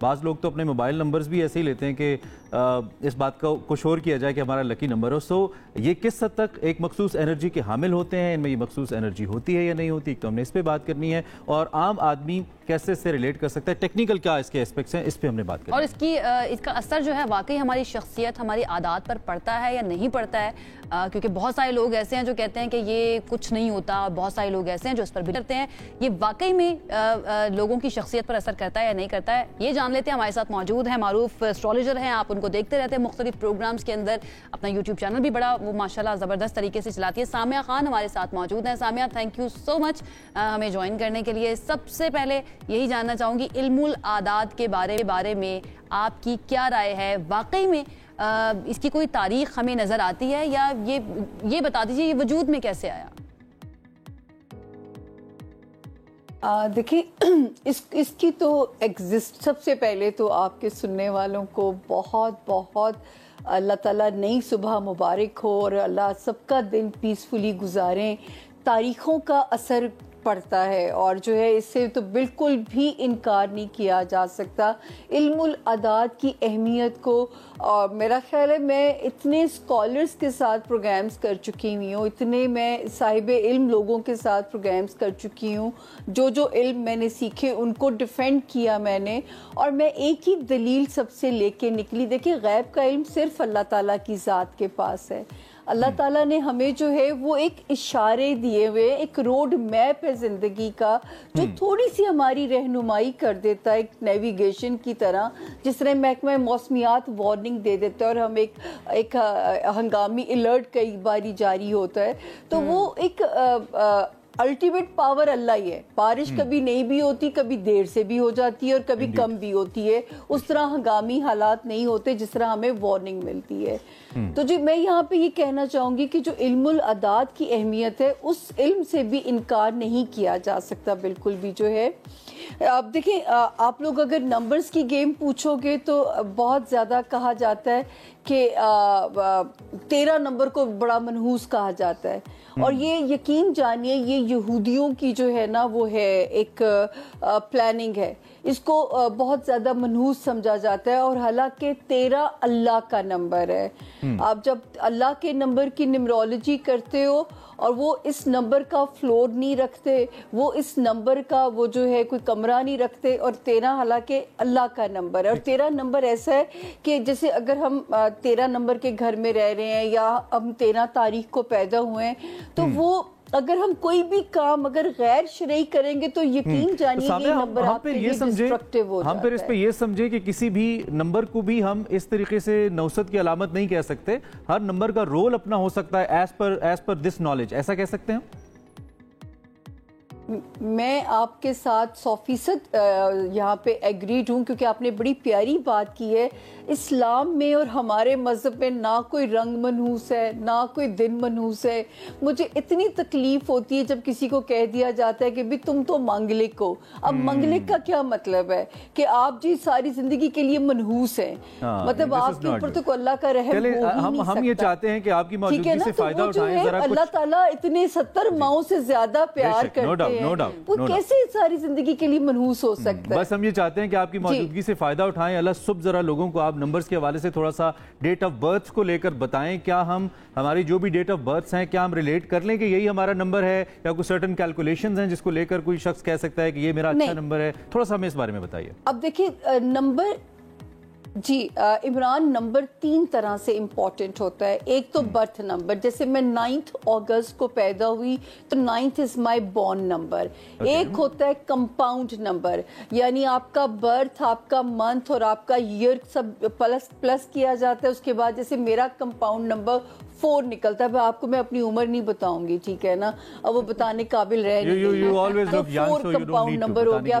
بعض لوگ تو اپنے موبائل نمبرز بھی ایسے ہی لیتے ہیں کہ اس بات کا کچھ اور کیا جائے کہ ہمارا لکی نمبر ہو. سو یہ کس حد تک ایک مخصوص انرجی کے حامل ہوتے ہیں, ان میں یہ مخصوص انرجی ہوتی ہے یا نہیں ہوتی, تو ہم نے اس پہ بات کرنی ہے. اور عام آدمی کیسے اس سے ریلیٹ کر سکتا ہے, ٹیکنیکل کیا اس کے اسپیکٹس ہیں, اس پہ ہم نے بات کرنی ہے. اور اس کا اثر جو ہے واقعی ہماری شخصیت, ہماری عادات پر پڑتا ہے یا نہیں پڑتا ہے, کیونکہ بہت سارے لوگ ایسے ہیں جو کہتے ہیں کہ یہ کچھ نہیں ہوتا, اور بہت سارے لوگ ایسے ہیں جو اس پر بھی کرتے ہیں. یہ واقعی میں لوگوں کی شخصیت پر اثر کرتا ہے یا نہیں کرتا ہے, یہ جان لیتے ہیں. ہمارے ساتھ موجود ہیں معروف اسٹرالوجر ہیں, آپ ان کو دیکھتے رہتے ہیں مختلف پروگرامز کے اندر, اپنا یوٹیوب چینل بھی بڑا وہ ماشاءاللہ زبردست طریقے سے چلاتی ہے. سامیہ خان ہمارے ساتھ موجود ہیں. سامیہ, تھینک یو سو مچ ہمیں جوائن کرنے کے لیے. سب سے پہلے یہی جاننا چاہوں گی علم العادات کے بارے میں آپ کی کیا رائے ہے, واقعی میں اس کی کوئی تاریخ ہمیں نظر آتی ہے, یا یہ بتا دیجیے یہ وجود میں کیسے آیا؟ دیکھیں اس کی تو سب سے پہلے تو آپ کے سننے والوں کو بہت بہت اللہ تعالیٰ نئی صبح مبارک ہو, اور اللہ سب کا دن پیسفلی گزاریں. تاریخوں کا اثر پڑتا ہے, اور جو ہے اس سے تو بالکل بھی انکار نہیں کیا جا سکتا علم العادات کی اہمیت کو. اور میرا خیال ہے میں اتنے اسکالرس کے ساتھ پروگرامز کر چکی ہوئی ہوں, اتنے میں صاحب علم لوگوں کے ساتھ پروگرامز کر چکی ہوں, جو علم میں نے سیکھے ان کو ڈیفینڈ کیا میں نے, اور میں ایک ہی دلیل سب سے لے کے نکلی. دیکھیں غیب کا علم صرف اللہ تعالیٰ کی ذات کے پاس ہے. اللہ تعالیٰ نے ہمیں جو ہے وہ ایک اشارے دیے ہوئے, ایک روڈ میپ ہے زندگی کا, جو تھوڑی سی ہماری رہنمائی کر دیتا ہے, ایک نیویگیشن کی طرح, جس طرح محکمہ موسمیات وارننگ دے دیتا ہے اور ہم ایک ہنگامی الرٹ کئی باری جاری ہوتا ہے. تو وہ ایک الٹیمیٹ پاور اللہ ہی ہے. بارش کبھی نہیں بھی ہوتی, کبھی دیر سے بھی ہو جاتی ہے, اور کبھی کم بھی ہوتی ہے. اس طرح ہنگامی حالات نہیں ہوتے جس طرح ہمیں وارننگ ملتی ہے. تو جی میں یہاں پہ یہ کہنا چاہوں گی کہ جو علم العادات کی اہمیت ہے اس علم سے بھی انکار نہیں کیا جا سکتا بالکل بھی. جو ہے اب دیکھیں آپ لوگ اگر نمبرز کی گیم پوچھو گے تو بہت زیادہ کہا جاتا ہے کہ 13 نمبر کو بڑا منحوس کہا جاتا ہے, اور یہ یقین جانیے یہ یہودیوں کی جو ہے نا وہ ہے ایک پلاننگ ہے. اس کو بہت زیادہ منحوس سمجھا جاتا ہے, اور حالانکہ 13 اللہ کا نمبر ہے. آپ جب اللہ کے نمبر کی نمرولوجی کرتے ہو اور وہ اس نمبر کا فلور نہیں رکھتے, وہ اس نمبر کا وہ جو ہے کوئی کمرہ نہیں رکھتے, اور 13 حالانکہ اللہ کا نمبر ہے. اور 13 نمبر ایسا ہے کہ جیسے اگر ہم 13 نمبر کے گھر میں رہ رہے ہیں, یا ہم 13 تاریخ کو پیدا ہوئے ہیں, تو وہ اگر ہم کوئی بھی کام اگر غیر شرعی کریں گے تو یقین جانیے یہ نمبر آپ کے لیے ڈسٹرکٹیو ہو جاتا ہے. ہم پھر اس پہ یہ سمجھے کہ کسی بھی نمبر کو بھی ہم اس طریقے سے نوست کی علامت نہیں کہہ سکتے, ہر نمبر کا رول اپنا ہو سکتا ہے ایز پر دس نالج, ایسا کہہ سکتے ہیں؟ میں آپ کے ساتھ 100% یہاں پہ ایگریڈ ہوں, کیونکہ آپ نے بڑی پیاری بات کی ہے. اسلام میں اور ہمارے مذہب میں نہ کوئی رنگ منحوس ہے, نہ کوئی دن منحوس ہے. مجھے اتنی تکلیف ہوتی ہے جب کسی کو کہہ دیا جاتا ہے کہ بھی تم تو منگلک ہو. اب منگلک کا کیا مطلب ہے کہ آپ جی ساری زندگی کے لیے منحوس ہیں, مطلب آپ کے اوپر تو اللہ کا رحم ہو ہی نہیں سکتا. ہم یہ چاہتے ہیں کہ آپ کی موجودگی سے فائدہ اٹھائیں. اللہ تعالیٰ اتنے 70 ماؤں سے زیادہ پیار کرتے ہیں, وہ کیسے ساری زندگی کے لیے منحوس ہو سکتا ہے؟ بس ہم یہ چاہتے ہیں کہ آپ کی موجودگی سے فائدہ اٹھائیں. اللہ صبح ذرا لوگوں کو آپ نمبرز کے حوالے سے تھوڑا سا ڈیٹ آف برتھ کو لے کر بتائیں. کیا ہم ہماری جو بھی ڈیٹ آف برتھ ہیں کیا ہم ریلیٹ کر لیں کہ یہی ہمارا نمبر ہے, یا کوئی سرٹن کیلکولیشنز ہیں جس کو لے کر کوئی شخص کہہ سکتا ہے کہ یہ میرا اچھا نمبر ہے؟ تھوڑا سا ہمیں اس بارے میں بتائیے. اب دیکھیں نمبر جی عمران نمبر 3 طرح سے امپورٹنٹ ہوتا ہے. ایک تو برتھ نمبر, جیسے میں 9 اگست کو پیدا ہوئی تو 9 از مائی بورن نمبر. ایک ہوتا ہے کمپاؤنڈ نمبر, یعنی آپ کا برتھ, آپ کا منتھ اور آپ کا ایئر سب پلس کیا جاتا ہے. اس کے بعد جیسے میرا کمپاؤنڈ نمبر 4 نکلتا ہے. آپ کو میں اپنی عمر نہیں بتاؤں گی, ٹھیک ہے نا, اب وہ بتانے قابل رہ نہیں, 4 کمپاؤنڈ نمبر ہو گیا.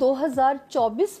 2024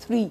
3,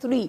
3,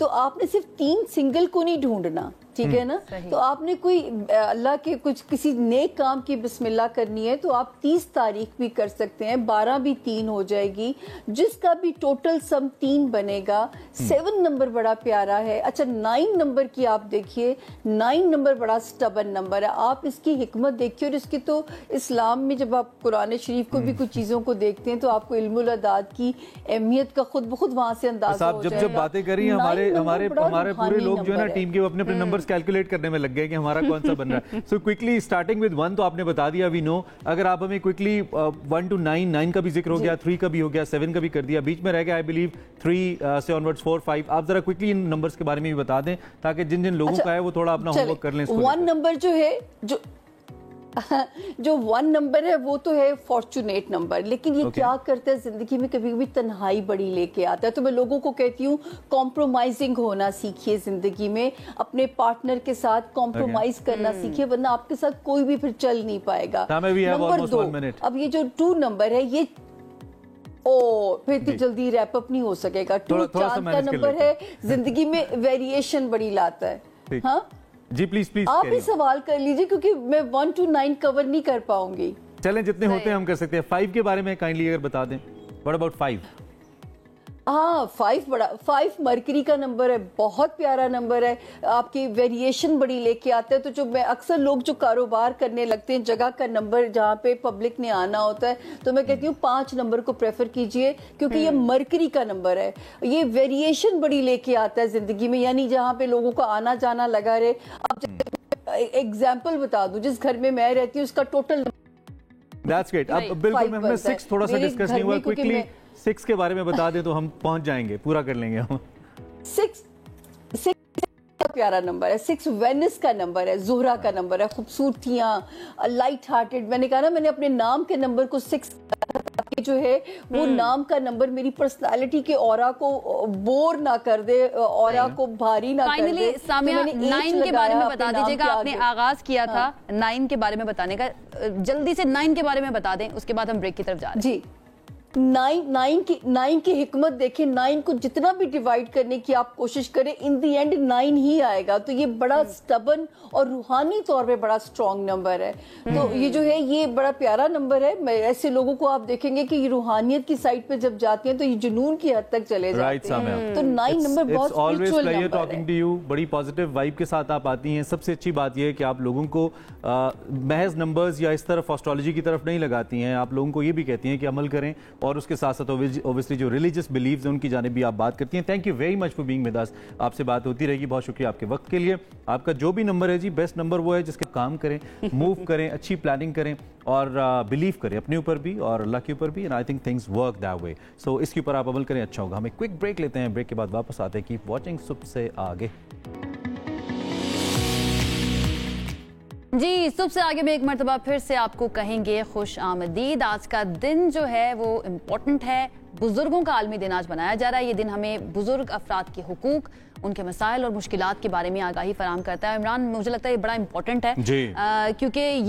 تو آپ نے صرف 3 سنگل کو نہیں ڈھونڈنا, ٹھیک ہے نا, تو آپ نے کوئی اللہ کے کچھ کسی نیک کام کی بسم اللہ کرنی ہے تو آپ 30 تاریخ بھی کر سکتے ہیں, 12 بھی 3 ہو جائے گی, جس کا بھی ٹوٹل سم 3 بنے گا. 7 نمبر بڑا پیارا ہے. اچھا 9 نمبر کی آپ دیکھیے, 9 نمبر بڑا سٹبن نمبر ہے. آپ اس کی حکمت دیکھیے, اور اس کی تو اسلام میں جب آپ قرآن شریف کو بھی کچھ چیزوں کو دیکھتے ہیں تو آپ کو علم الاعداد کی اہمیت کا خود بخود وہاں سے اندازہ ہو جائے گا. جب باتیں کر رہی ہیں ہمارے پورے لوگ جو ہے نا ٹیم کے اپنے نمبرز کیلکولیٹ کرنے میں لگ گئے کہ ہمارا کون سا بن رہا ہے. سو کوئکلی اسٹارٹنگ ود 1 تو آپ نے بتا دیا, وی نو. اگر آپ ہمیں کوئکلی 1 to 9 کا بھی ذکر ہو گیا, 3 کا بھی ہو گیا, 7 کا بھی کر دیا, بیچ میں رہ گیا آئی بلیو 3 سے آنورڈز 4 5. آپ ذرا کوئکلی ان نمبرز کے بارے میں بھی بتا دیں تاکہ جن لوگوں کا ہے وہ تھوڑا اپنا ہوم ورک کر لیں. 1 نمبر جو ہے جو 1 نمبر ہے وہ تو ہے فارچونیٹ نمبر, لیکن یہ کیا کرتا ہے زندگی میں, کبھی کبھی تنہائی بڑی لے کے آتا ہے. تو میں لوگوں کو کہتی ہوں کمپرومائزنگ ہونا سیکھیے زندگی میں, اپنے پارٹنر کے ساتھ کمپرومائز کرنا سیکھیے, ورنہ آپ کے ساتھ کوئی بھی پھر چل نہیں پائے گا. نمبر 2, اب یہ جو 2 نمبر ہے یہ پھر تو جلدی ریپ اپ نہیں ہو سکے گا. 2 چاند کا نمبر ہے, زندگی میں ویریشن بڑی لاتا ہے. ہاں جی پلیز آپ ہی سوال کر لیجئے, کیونکہ میں 1 to 9 کور نہیں کر پاؤں گی. چلیں جتنے ہوتے ہیں ہم کر سکتے ہیں. 5 کے بارے میں کائنڈلی اگر بتا دیں. What about 5? ہاں 5 مرکری کا نمبر ہے, بہت پیارا نمبر ہے. آپ کی ویریشن بڑی لے کے آتا ہے. تو جو میں اکثر لوگ جو کاروبار کرنے لگتے ہیں, جگہ کا نمبر جہاں پہ پبلک نے آنا ہوتا ہے, تو میں کہتی ہوں 5 نمبر کو پریفر کیجئے, کیونکہ یہ مرکری کا نمبر ہے. یہ ویریشن بڑی لے کے آتا ہے زندگی میں, یعنی جہاں پہ لوگوں کا آنا جانا لگا رہے. اب ایگزامپل بتا دوں, جس گھر میں میں رہتی ہوں اس کا ٹوٹل That's great. اب بالکل میں ہمیں 6 تھوڑا سا ڈسکس نہیں ہوا, کوئکلی 6 کے بارے میں بتا دیں تو ہم پہنچ جائیں گے, پورا کر لیں گے ہم. 6 پیارا نمبر ہے. 6 وینس کا نمبر ہے, زہرا کا نمبر ہے, خوبصورتیاں, لائٹ ہارٹڈ. میں نے کہا نا, میں نے اپنے نام کے نمبر کو 6 جو ہے وہ نام کا نمبر میری پرسنالٹی کے اورا کو بور نہ کر دے, اورا کو بھاری نہ کر دے. سامیہ 9 کے بارے میں بتا دیجئے گا, آپ نے آغاز کیا تھا 9 کے بارے میں بتانے کا, جلدی سے 9 کے بارے میں بتا دیں, اس کے بعد ہم بریک کی طرف جا رہے ہیں. جی 9 کی حکمت دیکھیں. 9 کو جتنا بھی ڈیوائیڈ کرنے کی آپ کوشش کریں, ان دی اینڈ 9 ہی آئے گا. تو یہ بڑا سٹبن اور روحانی طور پہ بڑا سٹرونگ نمبر ہے. تو یہ جو ہے یہ بڑا پیارا نمبر ہے. ایسے لوگوں کو آپ دیکھیں گے کہ یہ روحانیت کی سائٹ پہ جب جاتے ہیں تو یہ جنون کی حد تک چلے جاتے ہیں. تو 9 نمبر بہت اسپرچول نمبر ہے. بڑی پازیٹیو وائب کے ساتھ آپ آتی ہیں. سب سے اچھی بات یہ ہے کہ آپ لوگوں کو محض نمبرز یا اس طرف ایسٹرالوجی کی طرف نہیں لگاتی ہیں, آپ لوگوں کو یہ بھی کہتی ہیں کہ عمل کریں, اور اس کے ساتھ ساتھ اوبویسلی جو ریلیجس بلیفز ہیں ان کی جانب بھی آپ بات کرتی ہیں. Thank you very much for being with us. آپ سے بات ہوتی رہے گی. بہت شکریہ آپ کے وقت کے لیے. آپ کا جو بھی نمبر ہے جی, بیسٹ نمبر وہ ہے جس کے کام کریں, موو کریں, اچھی پلاننگ کریں, اور بلیو کریں اپنے اوپر بھی اور اللہ کے اوپر بھی. And I think things work that way. So اس کے اوپر آپ عمل کریں, اچھا ہوگا. ہم ایک کوئک بریک لیتے ہیں, بریک کے بعد واپس آتے ہیں. کیپ واچنگ صبح سے آگے. جی صبح سے آگے میں ایک مرتبہ پھر سے آپ کو کہیں گے خوش آمدید. آج کا دن جو ہے وہ امپورٹنٹ ہے. بزرگوں کا عالمی دن آج منایا جا رہا ہے. یہ دن ہمیں بزرگ افراد کے حقوق, ان کے مسائل اور مشکلات کے بارے میں آگاہی فراہم کرتا ہے. عمران مجھے لگتا ہے یہ بڑا امپورٹنٹ ہے کیونکہ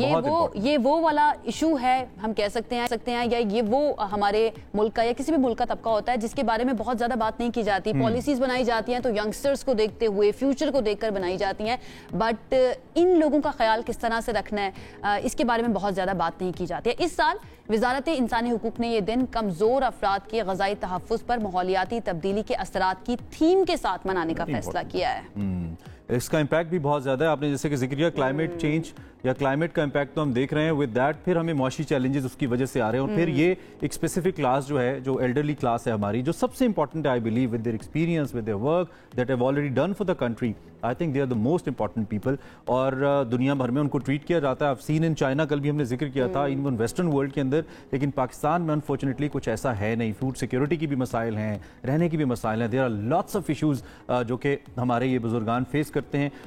یہ وہ والا ایشو ہے, ہم کہہ سکتے ہیں یا یہ وہ ہمارے ملک کا یا کسی بھی ملک کا طبقہ ہوتا ہے جس کے بارے میں بہت زیادہ بات نہیں کی جاتی. پالیسیز بنائی جاتی ہیں تو ینگسٹرز کو دیکھتے ہوئے, فیوچر کو دیکھ کر بنائی جاتی ہیں, بٹ ان لوگوں کا خیال کس طرح سے رکھنا ہے اس کے بارے میں بہت زیادہ بات نہیں کی جاتی ہے. اس سال وزارت انسانی حقوق نے یہ دن کمزور افراد کے غذائی تحفظ پر ماحولیاتی تبدیلی کے اثرات کی تھیم کے ساتھ منانے کا فیصلہ کیا ہے. اس کا امپیکٹ بھی بہت زیادہ ہے. آپ نے جیسے کہ ذکر کیا کلائمیٹ چینج یا کلائمیٹ کا امپیکٹ تو ہم دیکھ رہے ہیں, ود دیٹ پھر ہمیں معاشی چیلنجز اس کی وجہ سے آ رہے ہیں. اور پھر یہ ایک اسپیسیفک کلاس جو ہے, جو ایلڈرلی کلاس ہے ہماری, جو سب سے امپورٹنٹ ہے I believe, with their experience, with their work that have already done for the country. I think they are the most important people. اور دنیا بھر میں ان کو ٹریٹ کیا جاتا ہے. آپ سین ان چائنا, کل بھی ہم نے ذکر کیا تھا, ایون ویسٹرن ورلڈ کے اندر. لیکن پاکستان میں انفارچونیٹلی کچھ ایسا ہے نہیں. فوڈ سیکورٹی کی بھی مسائل ہیں, رہنے کی بھی مسائل ہیں. There are lots of issues جو کہ ہمارے یہ بزرگان فیس کرتے ہیں.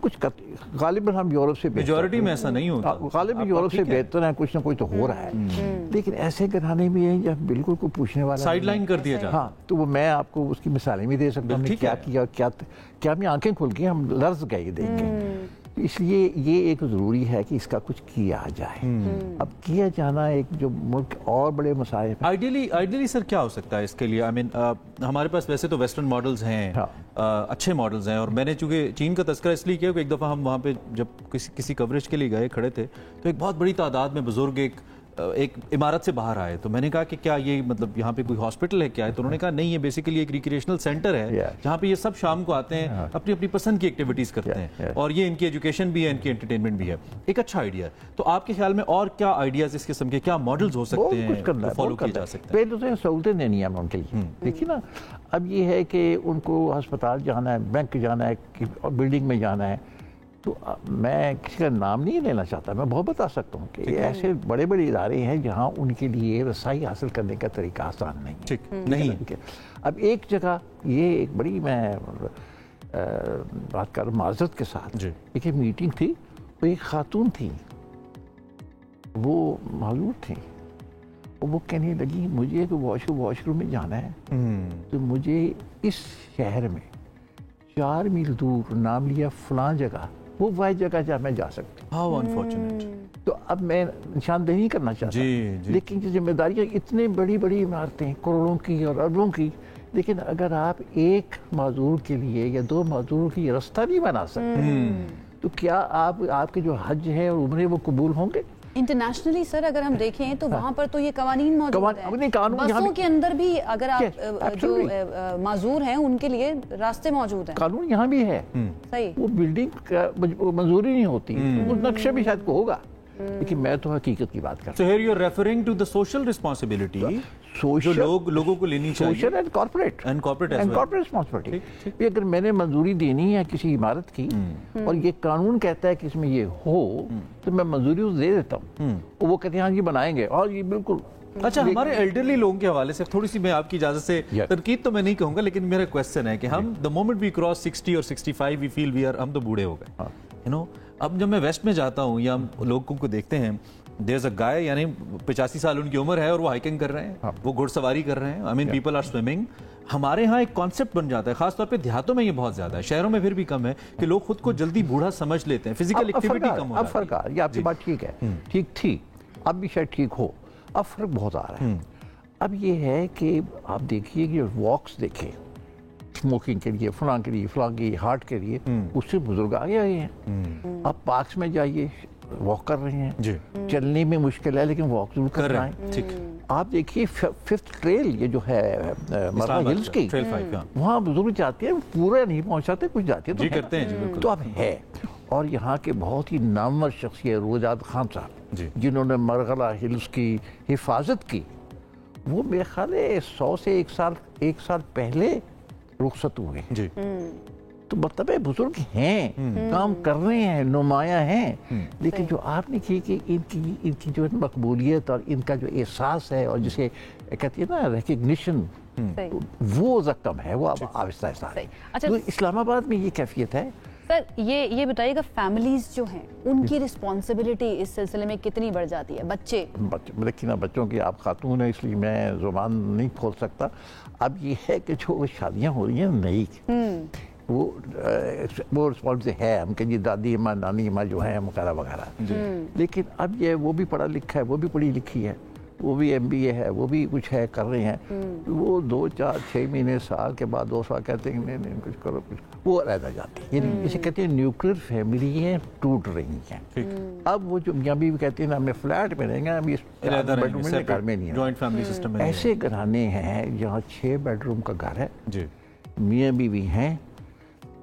کچھ غالباً ہم یورپ سے میجورٹی میں ایسا نہیں ہوتا، غالباً یورپ سے بہتر ہے، کچھ نہ کچھ تو ہو رہا ہے، لیکن ایسے گھرانے بھی ہیں جب بالکل کوئی پوچھنے والا سائڈ لائن کر دیا جاتا. ہاں تو وہ میں آپ کو اس کی مثالیں بھی دے سکتا ہوں کیا کیا کیا ہمیں آنکھیں کھل کے ہم لرز گئے دیکھ کے. اس لیے یہ ایک ضروری ہے کہ اس کا کچھ کیا جائے. اب کیا جانا ایک جو ملک اور بڑے مسائل. آئیڈیلی سر کیا ہو سکتا ہے اس کے لیے؟ ہمارے پاس ویسے تو ویسٹرن ماڈلز ہیں، اچھے ماڈلز ہیں، اور میں نے چونکہ چین کا تذکرہ اس لیے کیا کہ ایک دفعہ ہم وہاں پہ جب کسی کوریج کے لیے گئے کھڑے تھے تو ایک بہت بڑی تعداد میں بزرگ ایک عمارت سے باہر آئے. تو میں نے کہا کہ کیا یہ مطلب یہاں پہ کوئی ہاسپٹل ہے کیا ہے؟ تو انہوں نے کہا نہیں، یہ بیسیکلی ایک ریکریشنل سینٹر ہے جہاں پہ یہ سب شام کو آتے ہیں، اپنی اپنی پسند کی ایکٹیویٹیز کرتے ہیں، اور یہ ان کی ایجوکیشن بھی ہے، ان کی انٹرٹینمنٹ بھی ہے. ایک اچھا آئیڈیا ہے. تو آپ کے خیال میں اور کیا آئیڈیاز اس قسم کے، کیا ماڈلز ہو سکتے ہیں جو فالو کیے جا سکتے ہیں؟ پہلے تو سہولتیں دینی ہیں ان کے لیے. دیکھیے نا، اب یہ ہے کہ ان کو ہسپتال جانا ہے، بینک جانا ہے، بلڈنگ میں جانا ہے. تو میں کسی کا نام نہیں لینا چاہتا، میں بہت بتا سکتا ہوں کہ ایسے بڑے بڑے ادارے ہیں جہاں ان کے لیے رسائی حاصل کرنے کا طریقہ آسان نہیں. اب ایک جگہ یہ ایک بڑی میں بات کر معذرت کے ساتھ، ایک میٹنگ تھی، وہ ایک خاتون تھی، وہ معذور تھی، وہ کہنے لگی مجھے تو واش روم میں جانا ہے تو مجھے اس شہر میں 4 میل دور نام لیا فلاں جگہ، وہ واحد جگہ جہاں میں جا سکتی ہوں. How unfortunate. تو اب میں نشاندہی نہیں کرنا چاہتا، لیکن جو ذمہ داریاں اتنی بڑی بڑی عمارتیں کروڑوں کی اور اربوں کی، لیکن اگر آپ ایک معذور کے لیے یا 2 معذور کی رستہ نہیں بنا سکتے تو کیا آپ کے جو حج ہے اور عمرے وہ قبول ہوں گے؟ انٹرنیشنلی سر اگر ہم دیکھیں تو وہاں پر تو یہ قوانین موجود ہیں، بسوں کے اندر بھی اگر آپ جو معذور ہیں ان کے لیے راستے موجود ہیں. قانون یہاں بھی ہے، صحیح. وہ بلڈنگ منظوری نہیں ہوتی، وہ نقشہ بھی شاید کو ہوگا، لیکن میں تو حقیقت کی بات کر رہا ہوں. So here you are referring to the social responsibility جو لوگوں کو لینی چاہیے. Social and corporate responsibility. اگر میں نے منظوری دینی ہے کسی عمارت کی اور یہ قانون کہتا ہے کہ اس میں یہ ہو تو میں منظوری دے دیتا ہوں، وہ کہتے ہیں ہاں جی بنائیں گے، اور یہ بالکل. اچھا، ہمارے ایلڈرلی لوگوں کے حوالے سے تھوڑی سی میں آپ کی اجازت سے تنقید تو میں نہیں کہوں گا، لیکن میرا کویسچن ہے کہ ہم the moment we cross 60 اور 65 we feel ہم تو بوڑھے ہو گئے. اب جب میں ویسٹ میں جاتا ہوں یا ہم لوگوں کو دیکھتے ہیں، there's a guy یعنی 85 سال ان کی عمر ہے اور وہ ہائکنگ کر رہے ہیں، وہ گھڑ سواری کر رہے ہیں. I mean people are swimming. ہمارے ہاں ایک کانسیپٹ بن جاتا ہے، خاص طور پہ دیہاتوں میں یہ بہت زیادہ ہے، شہروں میں پھر بھی کم ہے، کہ لوگ خود کو جلدی بوڑھا سمجھ لیتے ہیں، فزیکل ایکٹیویٹی کم ہو جاتی ہے. اب فرق آ رہا ہے، یہ آپ کی بات ٹھیک ہے، ٹھیک تھی، اب بھی شاید ٹھیک ہو، اب فرق بہت آ رہا ہے. اب یہ ہے کہ آپ دیکھیے کہ واکس دیکھیں اسموکنگ کے لیے، فلاں کے لیے، فلاں کی ہارٹ کے لیے، اس سے بزرگ آگے آئے ہیں. آپ پارکس میں جائیے، واک کر رہے ہیں، چلنے میں مشکل ہے لیکن واک ضرور کر رہے ہیں. آپ دیکھیے 5th ٹریل یہ جو ہے مروا ہلز کی، وہاں بزرگ جاتے ہیں، پورا نہیں پہنچاتے، کچھ جاتے ہیں تو اب ہے. اور یہاں کے بہت ہی نامور شخصیت روزاد خان صاحب جنہوں نے مرغلہ ہلز کی حفاظت کی، وہ میرے خیال ہے 100 سے 1 سال پہلے رخصت ہوئے. تو مطلب ہے بزرگ ہیں، کام کر رہے ہیں، نمایاں ہیں، لیکن جو آپ نے کی کہ ان کی جو مقبولیت اور ان کا جو احساس ہے اور جسے کہتے ہیں نا ریکگنیشن، وہ زکم ہے، وہ اب آہستہ آہستہ. تو اسلام آباد میں یہ کیفیت ہے. سر یہ بتائیے گا فیملیز جو ہیں ان کی رسپانسبلٹی اس سلسلے میں کتنی بڑھ جاتی ہے؟ دیکھیے نا، بچوں کی آپ خاتون ہیں اس لیے میں زبان نہیں کھول سکتا. اب یہ ہے کہ جو شادیاں ہو رہی ہیں نئی، وہ رسپانسبلٹی ہے ہم کہ جی دادی اماں نانی اماں جو ہیں وغیرہ وغیرہ، لیکن اب یہ وہ بھی پڑھا لکھا ہے، وہ بھی پڑھی لکھی ہے، وہ بھی MBA ہے، وہ بھی کچھ ہے کر رہے ہیں. وہ 2 4 6 مہینے سال کے بعد 2 سال کہتے ہیں نہیں کچھ کرو، وہ رہ جاتی ہے. جسے کہتے ہیں نیوکلیر فیملی ہیں ٹوٹ رہی ہیں. اب وہ جو میاں بیوی کہتے ہیں نا ہمیں فلیٹ میں رہیں گے، ہم اس بیڈ روم میں گھر میں نہیں ہیں. ایسے گھرانے ہیں جہاں 6 بیڈ روم کا گھر ہے، میاں بیوی ہیں،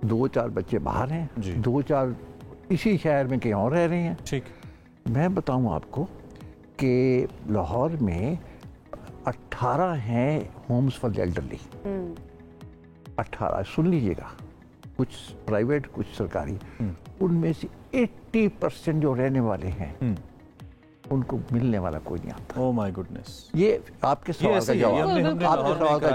2 4 بچے باہر ہیں، 2 4 اسی شہر میں کہیں اور رہ رہے ہیں. میں بتاؤں آپ کو کہ لاہور میں 18 ہیں ہومز فار ایلڈرلی. 18 سن لیجیے گا، کچھ پرائیویٹ کچھ سرکاری. ان میں سے 80% جو رہنے والے ہیں ان کو ملنے والا کوئی نہیں آتا. Oh my goodness. یہ آپ کے سوال کا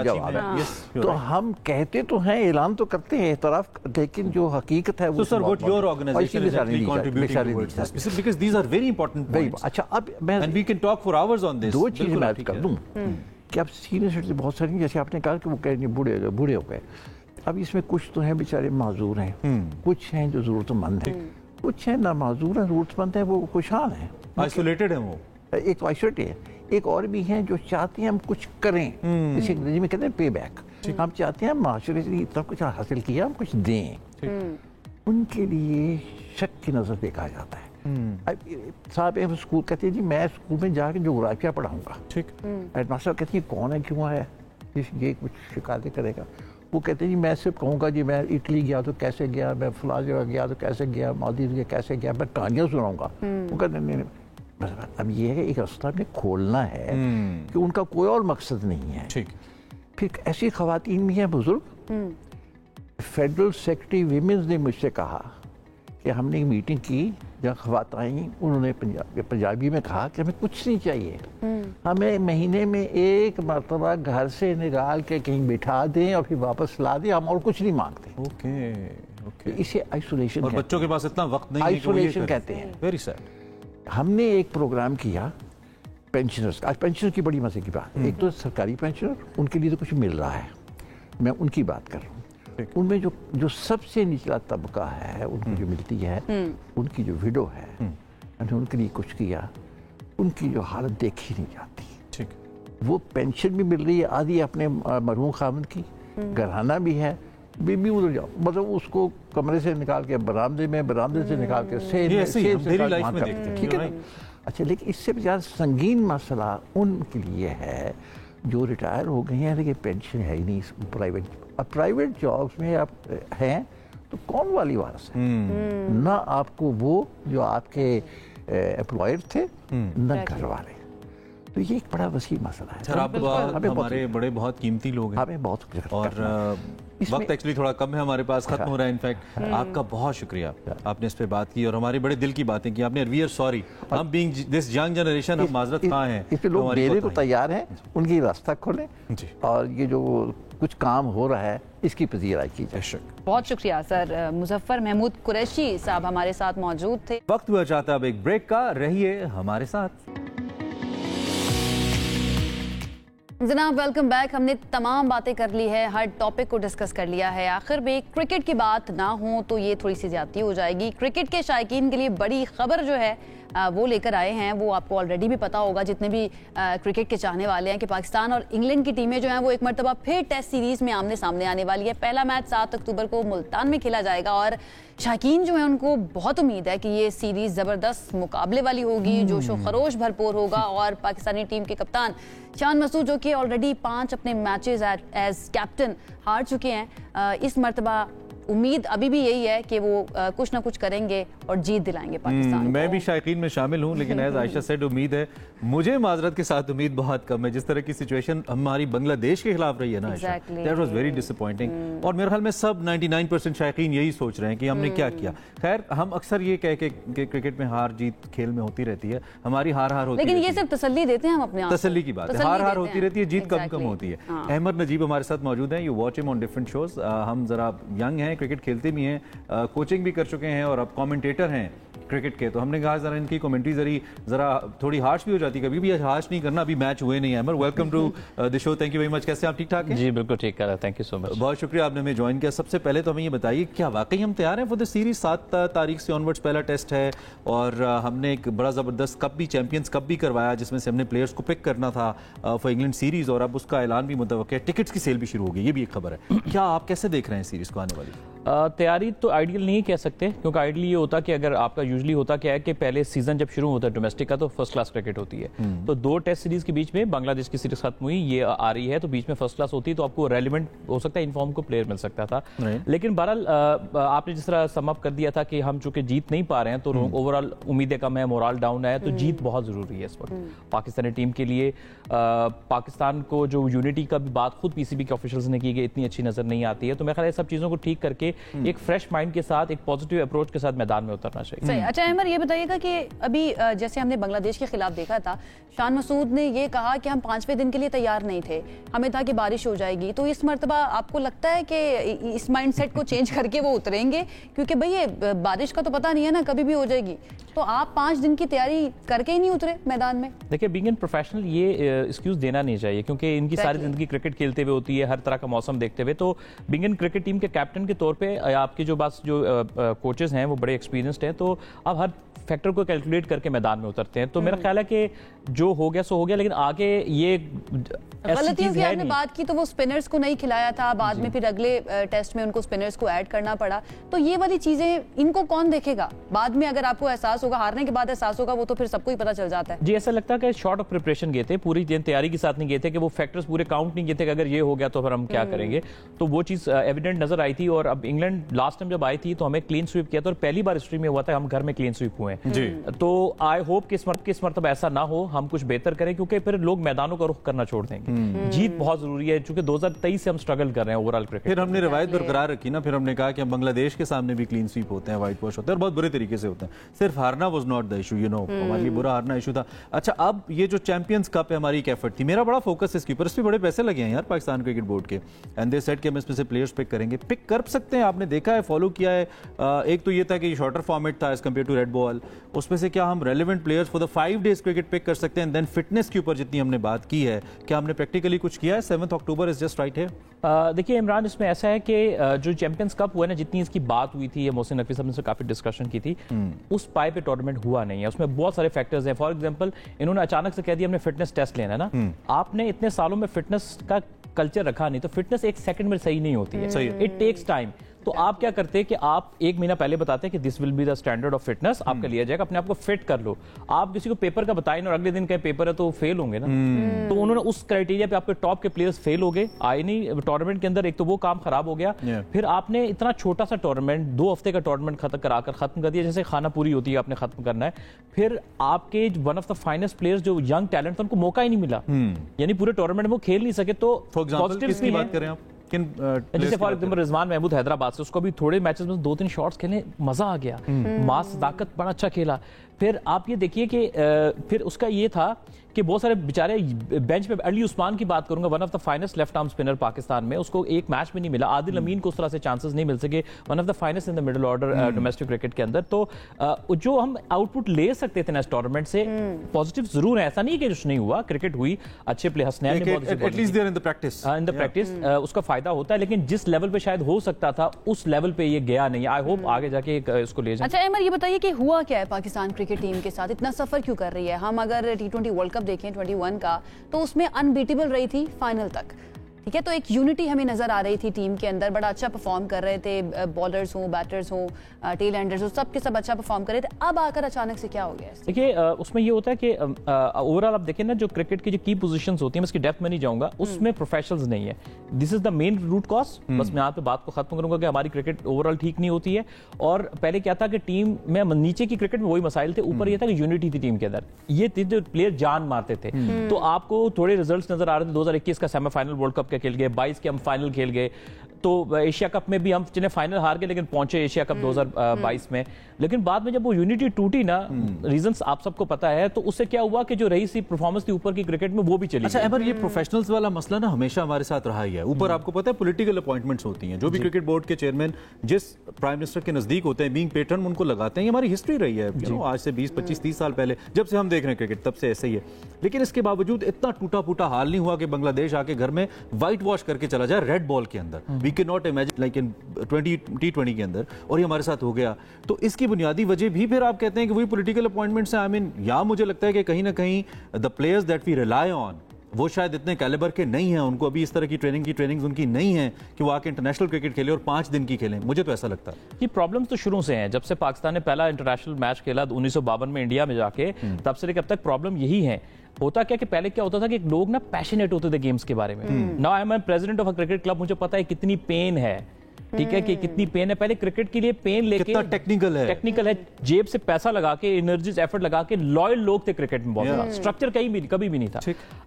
جواب ہے. تو ہم کہتے تو ہیں, اعلان تو کرتے ہیں اعتراف, لیکن جو حقیقت ہے وہ سر what your organization is actually contributing towards this, because these are very important points. اچھا, اب میں and we can talk for hours on this. دو چیزیں میں کر دوں کہ اب سینئر سٹیزن بہت ساری, جیسے آپ نے کہا کہ وہ کہیں بوڑھے ہو گئے. اب اس میں کچھ تو ہیں بیچارے معذور ہیں, کچھ ہیں جو ضرورت مند ہیں, کچھ ہیں نہ معذور ہیں, ضرورت مند ہیں, وہ خوشحال ہیں, آئسولیٹڈ ہیں. وہ ایک آئسولیٹڈ ہے, ایک اور بھی ہیں جو چاہتے ہیں ہم کچھ کریں, اسے انگریزی میں کہتے ہیں پے بیک. ہم چاہتے ہیں معاشرے سے اتنا کچھ حاصل کیا, ہم کچھ دیں. ان کے لیے شک کی نظر دیکھا جاتا ہے. صاحب اسکول کہتے ہیں جی میں اسکول میں جا کے جغرافیہ پڑھاؤں گا. ہیڈ ماسٹر کہتے ہیں کون ہے, کیوں ہے, یہ کچھ شکایتیں کرے گا. وہ کہتے ہیں جی میں صرف کہوں گا جی میں اٹلی گیا تو کیسے گیا, میں فلاں جگہ گیا تو کیسے گیا, مالدیو گیا کیسے گیا, میں کہانیاں سناؤں گا. وہ کہتے ہیں اب یہ ہے کہ ایک راستہ نے کھولنا ہے کہ ان کا کوئی اور مقصد نہیں ہے. پھر ایسی خواتین بھی ہیں بزرگ. فیڈرل سیکرٹری ویمنز نے مجھ سے کہا کہ ہم نے ایک میٹنگ کی جہاں خواتین آئیں, انہوں نے پنجابی میں کہا کہ ہمیں کچھ نہیں چاہیے, ہمیں مہینے میں ایک مرتبہ گھر سے نکال کے کہیں بٹھا دیں اور پھر واپس لا دیں, ہم اور کچھ نہیں مانگتے. اسے آئسولیشن, اور بچوں کے پاس اتنا وقت نہیں ہے, آئسولیشن کہتے ہیں. Very sad. ہم نے ایک پروگرام کیا پینشنرز کا. آج پینشنر کی بڑی مزے کی بات, ایک تو سرکاری پینشنر, ان کے لیے تو کچھ مل رہا ہے, میں ان کی بات کر رہا ہوں. ان میں جو سب سے نچلا طبقہ ہے, ان کی جو ملتی ہے, ان کی جو وڈو ہے, ہم نے ان کے لیے کچھ کیا. ان کی جو حالت دیکھی نہیں جاتی. وہ پینشن بھی مل رہی ہے آدھی اپنے مرحوم خاوند کی, گھرانہ بھی ہے, بھی ادھر جاؤ, مطلب اس کو کمرے سے نکال کے برآمدے میں, برآمدے سے نکال کے ٹھیک ہے. اچھا, لیکن اس سے زیادہ سنگین مسئلہ ان کے لیے ہے جو ریٹائر ہو گئی ہیں لیکن پینشن ہے ہی نہیں پرائیویٹ. اب پرائیویٹ جابس میں آپ ہیں تو کون والی وارث ہے, نہ آپ کو وہ جو آپ کے امپلائر تھے, نہ گھر والے. تو یہ ایک بڑا وسیع مسئلہ ہے. سر آپ ہمارے بڑے بہت قیمتی لوگ ہیں, ہمیں بہت, اور وقت ایکچولی تھوڑا کم ہے ہمارے پاس, ختم ہو رہا ہے. انفیکٹ آپ کا بہت شکریہ, آپ نے اس پہ بات کی اور ہمارے بڑے دل کی باتیں کی آپ نے. وی آر سوری, ہم بینگ دس ینگ جنریشن, ہم معذرت خواہ ہیں. اس پہ لوگ دینے کو تیار ہیں, ان کی راستہ کھولیں, اور یہ جو کچھ کام ہو رہا ہے اس کی پذیرائی کی جائے. بہت شکریہ سر. مظفر محمود قریشی صاحب ہمارے ساتھ موجود تھے. وقت ہوا چاہتا اب ایک بریک کا, رہیے ہمارے ساتھ. جناب ویلکم بیک. ہم نے تمام باتیں کر لی ہے, ہر ٹاپک کو ڈسکس کر لیا ہے. آخر میں کرکٹ کی بات نہ ہو تو یہ تھوڑی سی زیادتی ہو جائے گی. کرکٹ کے شائقین کے لیے بڑی خبر جو ہے وہ لے کر آئے ہیں, وہ آپ کو آلریڈی بھی پتا ہوگا جتنے بھی کرکٹ کے چاہنے والے ہیں, کہ پاکستان اور انگلینڈ کی ٹیمیں جو ہیں وہ ایک مرتبہ پھر ٹیسٹ سیریز میں آمنے سامنے آنے والی ہے. پہلا میچ 7 اکتوبر کو ملتان میں کھیلا جائے گا, اور شائقین جو ہیں ان کو بہت امید ہے کہ یہ سیریز زبردست مقابلے والی ہوگی, جوش و خروش بھرپور ہوگا. اور پاکستانی ٹیم کے کپتان شان مسعود جو کہ آلریڈی 5 اپنے میچز ایز کیپٹن ہار چکے ہیں, اس مرتبہ امید ابھی بھی یہی ہے کہ وہ کچھ نہ کچھ کریں گے اور جیت دلائیں گے پاکستان. میں بھی شائقین میں شامل ہوں, لیکن ایز عائشہ سیڈ امید ہے, مجھے معذرت کے ساتھ امید بہت کم ہے. جس طرح کی سچویشن ہماری بنگلہ دیش کے خلاف رہی ہے نا, that was very disappointing. اور میرے خیال میں سب 99% شائقین یہی سوچ رہے ہیں کہ ہم نے کیا کیا. خیر, ہم اکثر یہ کہہ کہ کرکٹ میں ہار جیت کھیل میں ہوتی رہتی ہے, ہماری ہار ہوتی ہے, لیکن یہ صرف تسلی دیتے ہیں ہم اپنے آپ کو. تسلی کی بات ہے, ہار ہوتی رہتی ہے, جیت کم ہوتی ہے. احمد نجیب ہمارے ساتھ موجود ہیں, یو واچ ہم آن ڈفرنٹ شوز. ہم ذرا ینگ ہیں, کرکٹ کھیلتے بھی ہیں, کوچنگ بھی کر چکے ہیں, اور اب کامنٹیٹر ہیں کرکٹ کے. تو ہم نے کہا ذرا ان کی کمنٹری ذرا تھوڑی ہارش بھی ہو جاتی, کبھی بھی ہارش نہیں کرنا. ابھی میچ ہوئے نہیں ہیں. Welcome to the show, thank you very much. کیسے آپ, ٹھیک ٹھاک ہیں؟ جی بالکل ٹھیک ہے, تھینک یو سو مچ. بہت شکریہ آپ نے ہمیں جوائن کیا. سب سے پہلے تو ہمیں یہ بتائیے, کیا واقعی ہم تیار ہیں فور دی سیریز؟ 7 تاریخ سے آنورڈز پہلا ٹیسٹ ہے, اور ہم نے ایک بڑا زبردست کپ بھی, چیمپئنز کپ بھی کروایا, جس میں سے ہم نے پلیئرز کو پک کرنا تھا فار انگلینڈ سیریز, اور اب اس کا اعلان بھی متوقع ہے. ٹکٹس کی سیل بھی شروع ہو گئی, یہ بھی ایک خبر ہے. کیا آپ کیسے دیکھ رہے ہیں سیریز کو آنے والی؟ تیاری تو آئیڈیل نہیں کہہ سکتے, کیونکہ آئیڈیل یہ ہوتا کہ اگر آپ کا یوزلی ہوتا کیا ہے کہ پہلے سیزن جب شروع ہوتا ہے ڈومیسٹک کا تو فرسٹ کلاس کرکٹ ہوتی ہے. تو 2 ٹیسٹ سیریز کے بیچ میں بنگلہ دیش کی سیریز ختم ہوئی, یہ آ رہی ہے, تو بیچ میں فرسٹ کلاس ہوتی ہے, تو آپ کو ریلیونٹ ہو سکتا ہے, انفارم کو پلیئر مل سکتا تھا. لیکن بہرحال آپ نے جس طرح سم اپ کر دیا تھا کہ ہم چونکہ جیت نہیں پا رہے ہیں, تو اوور آل امیدیں کم ہے, مورال ڈاؤن ہے, تو جیت بہت ضروری ہے اس وقت پاکستانی ٹیم کے لیے. پاکستان کو جو یونٹی کا بھی بات خود پی سی بی کے آفیشلز نے کی کہ اتنی اچھی نظر نہیں آتی ہے, تو میرے خیال ہے سب چیزوں کو ٹھیک کر کے ایک فریش مائنڈ کے ساتھ ایک پازیٹیو اپروچ کے ساتھ میدان میں اترنا چاہیے. صحیح. اچھا احمد یہ بتائیے گا کہ ابھی جیسے ہم نے بنگلہ دیش کے خلاف دیکھا تھا, شان مسعود نے یہ کہا کہ ہم 5ویں دن کے لیے تیار نہیں تھے, ہمیں تھا کہ بارش ہو جائے گی, تو اس مرتبہ آپ کو لگتا ہے کہ اس مائنڈ سیٹ کو چینج کر کے وہ اتریں گے؟ کیونکہ بھئی یہ بارش کا تو پتہ نہیں ہے نا, کبھی بھی ہو جائے گی, تو آپ 5 دن کی تیاری کر کے ہی نہیں اترے میدان میں؟ دیکھیں بینگ این پروفیشنل یہ ایکسکیوز دینا نہیں چاہیے, کیونکہ ان کی ساری زندگی کرکٹ کھیلتے ہوئے ہوتی ہے, ہر طرح کا موسم دیکھتے ہوئے. تو بینگ این کرکٹ ٹیم کے کیپٹن کے طور پہ آپ کے جو کوچز ہیں وہ بڑے ایکسپیرینسڈ ہیں, تو اب ہر فیکٹر کو کیلکولیٹ کر کے میدان میں اترتے ہیں. تو میرا خیال ہے کہ جو ہو گیا سو ہو گیا, لیکن آگے یہ غلطیوں کی آپ نے بات کی تو وہ اسپنرز کو نہیں کھلایا تھا, بعد میں پھر اگلے ٹیسٹ میں ان کو اسپنرز کو ایڈ کرنا پڑا, تو یہ والی چیزیں ان کو کون دیکھے گا بعد میں؟ اگر آپ کو احساس ہوگا, ہارنے کے بعد احساس ہوگا, وہ تو پھر سب کو ہی پتہ چل جاتا ہے. جی ایسا لگتا ہے کہ شارٹ آف پریپریشن گئے تھے, پوری تیاری کے ساتھ نہیں گئے تھے, کہ وہ فیکٹرز پورے کاؤنٹ نہیں کیے تھے کہ اگر یہ ہو گیا تو پھر ہم کیا کریں گے. تو وہ چیز ایویڈنٹ نظر آئی تھی. اور اب انگلینڈ لاسٹ ٹائم جب آئی تھی تو ہمیں کلین سویپ کیا تھا, اور پہلی بار ہسٹری میں ہوا تھا ہم گھر میں کلین سویپ ہوئے ہیں. تو آئی ہوپ کہ اس مرتبہ ایسا نہ ہو, ہم کچھ بہتر کریں, کیونکہ پھر لوگ میدانوں کا رخ کرنا چھوڑ دیں گے. جیت بہت ضروری ہے, چونکہ 2023 سے ہم سٹرگل کر رہے ہیں اوورال کرکٹ. پھر ہم نے روایت برقرار رکھی نا, پھر ہم نے کہا کہ ہم بنگلہ دیش کے سامنے بھی کلین سویپ ہوتے ہیں, وائٹ واش ہوتے ہیں, اور بہت برے طریقے سے ہوتے ہیں. صرف ہارنا was not the issue, you know, ہمارے لیے برا ہارنا ایشو تھا. اچھا اب یہ جو چیمپئنز کپ ہے ہماری ایک ایفرٹ تھی, میرا بڑا فوکس اس کے اوپر, اس پہ بڑے پیسے لگے ہیں یار پاکستان کرکٹ بورڈ کے, اینڈ دے سیڈ کہ ہم اس میں سے پلیئرز پک کریں گے. پک کر سکتے ہیں, آپ نے دیکھا ہے, فالو کیا ہے. ایک تو یہ تھا کہ یہ شارٹر فارمیٹ تھا as compared to red ball, اس میں سے کیا ہم relevant players for the 5 days cricket pick کر سکتے ہیں. دین فٹنس کے اوپر جتنی ہم نے بات کی ہے, کیا ہم نے پریکٹیکلی کچھ کیا ہے؟ 7 اکتوبر از جسٹ رائٹ ہے. دیکھیے عمران, اس میں ایسا ہے کہ جو چیمپئنز کپ ہوا ہے نا, جتنی اس کی بات ہوئی تھی, محسن نقوی صاحب نے کافی ڈسکشن کی تھی, اس پائے پہ ٹورنامنٹ ہوا نہیں ہے. اس میں بہت سارے فیکٹرز ہیں. فار ایگزامپل انہوں نے اچانک سے کہہ دیا ہم نے فٹنس ٹیسٹ لینا ہے نا, آپ نے اتنے سالوں میں فٹنس کا کلچر رکھا نہیں, تو فٹنس ایک سیکنڈ میں صحیح نہیں ہوتی ہے, اٹ ٹیکس ٹائم. تو آپ کیا کرتے ہیں کہ آپ 1 مہینہ پہلے بتاتے ہیں کہ this will be the standard of fitness, آپ کا لیا جائے گا, اپنے آپ کو فٹ کر لو. آپ کسی کو پیپر کا بتائیں اور اگلے دن کا پیپر ہے تو فیل ہوں گے نا. تو انہوں نے اس کرائٹیریا پہ آپ کے ٹاپ کے پلیئرز فیل ہو گئے, آئے نہیں ٹورنامنٹ کے اندر. ایک تو وہ کام خراب ہو گیا, پھر آپ نے اتنا چھوٹا سا ٹورنامنٹ 2 ہفتے کا ٹورنامنٹ ختم کر دیا, جیسے خانہ پوری ہوتی ہے, آپ نے ختم کرنا ہے. پھر آپ کے one of the finest players جو ینگ ٹیلنٹ تھا ان کو موقع ہی نہیں ملا, یعنی پورے ٹورنامنٹ میں وہ کھیل نہیں سکے. تو پازیٹیوز کی بات کریں آپ, جیسے فار ایگزامپل رضوان محمود حیدرآباد سے, اس کو بھی تھوڑے میچز میں 2-3 شاٹس کھیلے, مزہ آ گیا, ماس صداقت بڑا اچھا کھیلا. پھر آپ یہ دیکھیے کہ پھر اس کا یہ تھا کہ بہت سارے بیچارے بینچ پہ, علی عثمان کی بات کروں گا, one of the finest left arm spinner Pakistan میں, اس کو ایک میچ میں نہیں ملا. عادل امین کو اس طرح سے چانسز نہیں مل سکے, one of the finest in the middle order domestic cricket کے اندر. تو جو ہم آؤٹ پٹ لے سکتے تھے نا اس ٹورنامنٹ سے, پازیٹیو ضرور ہے, ایسا نہیں کہ کچھ نہیں ہوا, کرکٹ ہوئی, اچھے پلے حسنین نے ان دا پریکٹس اس کا فائدہ ہوتا ہے, لیکن جس لیول پہ شاید ہو سکتا تھا اس لیول پہ یہ گیا نہیں. آئی ہوپ آگے جا کے اس کو لے جائیں. اچھا احمد یہ بتائیے کہ ہوا کیا ہے پاکستان کرکٹ ٹیم کے ساتھ, اتنا سفر کیوں کر رہی ہے؟ ہم اگر T20 ورلڈ کپ دیکھیں 21 کا, تو اس میں انبیٹیبل رہی تھی فائنل تک, ٹھیک ہے, تو ایک یونٹی ہمیں نظر آ رہی تھی ٹیم کے اندر, بڑا اچھا پرفارم کر رہے تھے, بالرز ہوں, بیٹرز ہوں, ٹیل اینڈرز ہوں, سب کے سب اچھا پرفارم کر رہے تھے. اب آ کر اچانک سے کیا ہو گیا؟ دیکھیے اس میں یہ ہوتا ہے کہ اوورال آپ دیکھیں نا, جو کرکٹ کی جو کی پوزیشنز ہوتی ہیں, میں اس کی ڈیپتھ میں نہیں جاؤں گا, اس میں پروفیشنلز نہیں ہے. دس از دا مین روٹ کاز. بس میں یہاں پہ بات کو ختم کروں گا کہ ہماری کرکٹ اوورال ٹھیک نہیں ہوتی ہے. اور پہلے کیا تھا کہ ٹیم میں نیچے کی کرکٹ میں وہی مسائل تھے, اوپر یہ تھا کہ یونٹی تھی ٹیم کے اندر, یہ جو پلیئر جان مارتے تھے. تو آپ کو تھوڑے ریزلٹس نظر آ رہے تھے, 2021 کا سیمی فائنل ورلڈ کپ کا کھیل گئے, 22 کے ہم فائنل کھیل گئے, تو ایشیا کپ میں بھی ہم جنہیں فائنل ہار گئے لیکن پہنچے ایشیا کپ 2022 میں. لیکن بعد میں جب وہ یونٹی ٹوٹی نا, ریزنز آپ سب کو پتا ہے, تو اس سے کیا ہوا کہ جو رہی سی پرفارمنس تھی اوپر کی کرکٹ میں وہ بھی چلی. اچھا احمد, یہ پروفیشنلز والا مسئلہ نا ہمیشہ ہمارے ساتھ رہا ہی ہے. اوپر آپ کو پتا ہے پولیٹیکل اپوائنٹمنٹس ہوتی ہیں, جو بھی کرکٹ بورڈ کے چیئرمین جس پرائم منسٹر کے نزدیک ہوتے ہیں, بینگ پیٹرن ان کو لگاتے ہیں. یہ ہماری ہسٹری رہی ہے, آج سے 20, 25, 30 سال پہلے جب سے ہم دیکھ رہے ہیں کرکٹ, تب سے ایسے ہی ہے. لیکن اس کے باوجود اتنا ٹوٹا پھوٹا حال نہیں ہوا کہ بنگلہ دیش آ کے گھر میں وائٹ واش کر کے چلا جائے ریڈ بال کے اندر. We can not imagine like in T20 کے اندر, اور یہ ہمارے ساتھ ہو گیا. تو اس کی بنیادی وجہ بھی پھر آپ کہتے ہیں کہ وہی پولیٹیکل اپوائنٹمنٹس ہیں. آئی مین یا مجھے لگتا ہے کہ کہیں نہ کہیں the players that we rely on, وہ شاید اتنے کیلیبر کے نہیں ہیں, ان کو ابھی اس طرح کی ٹریننگز ان کی نہیں ہیں کہ وہ آ کے انٹرنیشنل کرکٹ کھیلے اور 5 دن کی کھیلیں. مجھے تو ایسا لگتا ہے یہ پرابلمز تو شروع سے ہیں. جب سے پاکستان نے پہلا انٹرنیشنل میچ کھیلا 1952 میں انڈیا میں جا کے, تب سے لے کے اب تک پرابلم یہی ہے. ہوتا کیا کہ پہلے کیا ہوتا تھا کہ لوگ نا پیشنیٹ ہوتے تھے گیمز کے بارے میں. Now I am president of a cricket club, مجھے پتا ہے کتنی پین ہے, ٹھیک ہے, کہ کتنی پین ہے. پہلے کرکٹ کے لیے پین لے کے ٹیکنیکل ہے, جیب سے پیسہ لگا کے, انرجیز ایفرٹ لگا کے, لائل لوگ تھے کرکٹ میں, بہت زیادہ اسٹرکچر کبھی بھی نہیں تھا.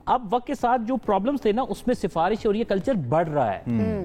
اب وقت کے ساتھ جو پرابلمز تھے نا, اس میں سفارش اور یہ کلچر بڑھ رہا ہے.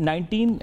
19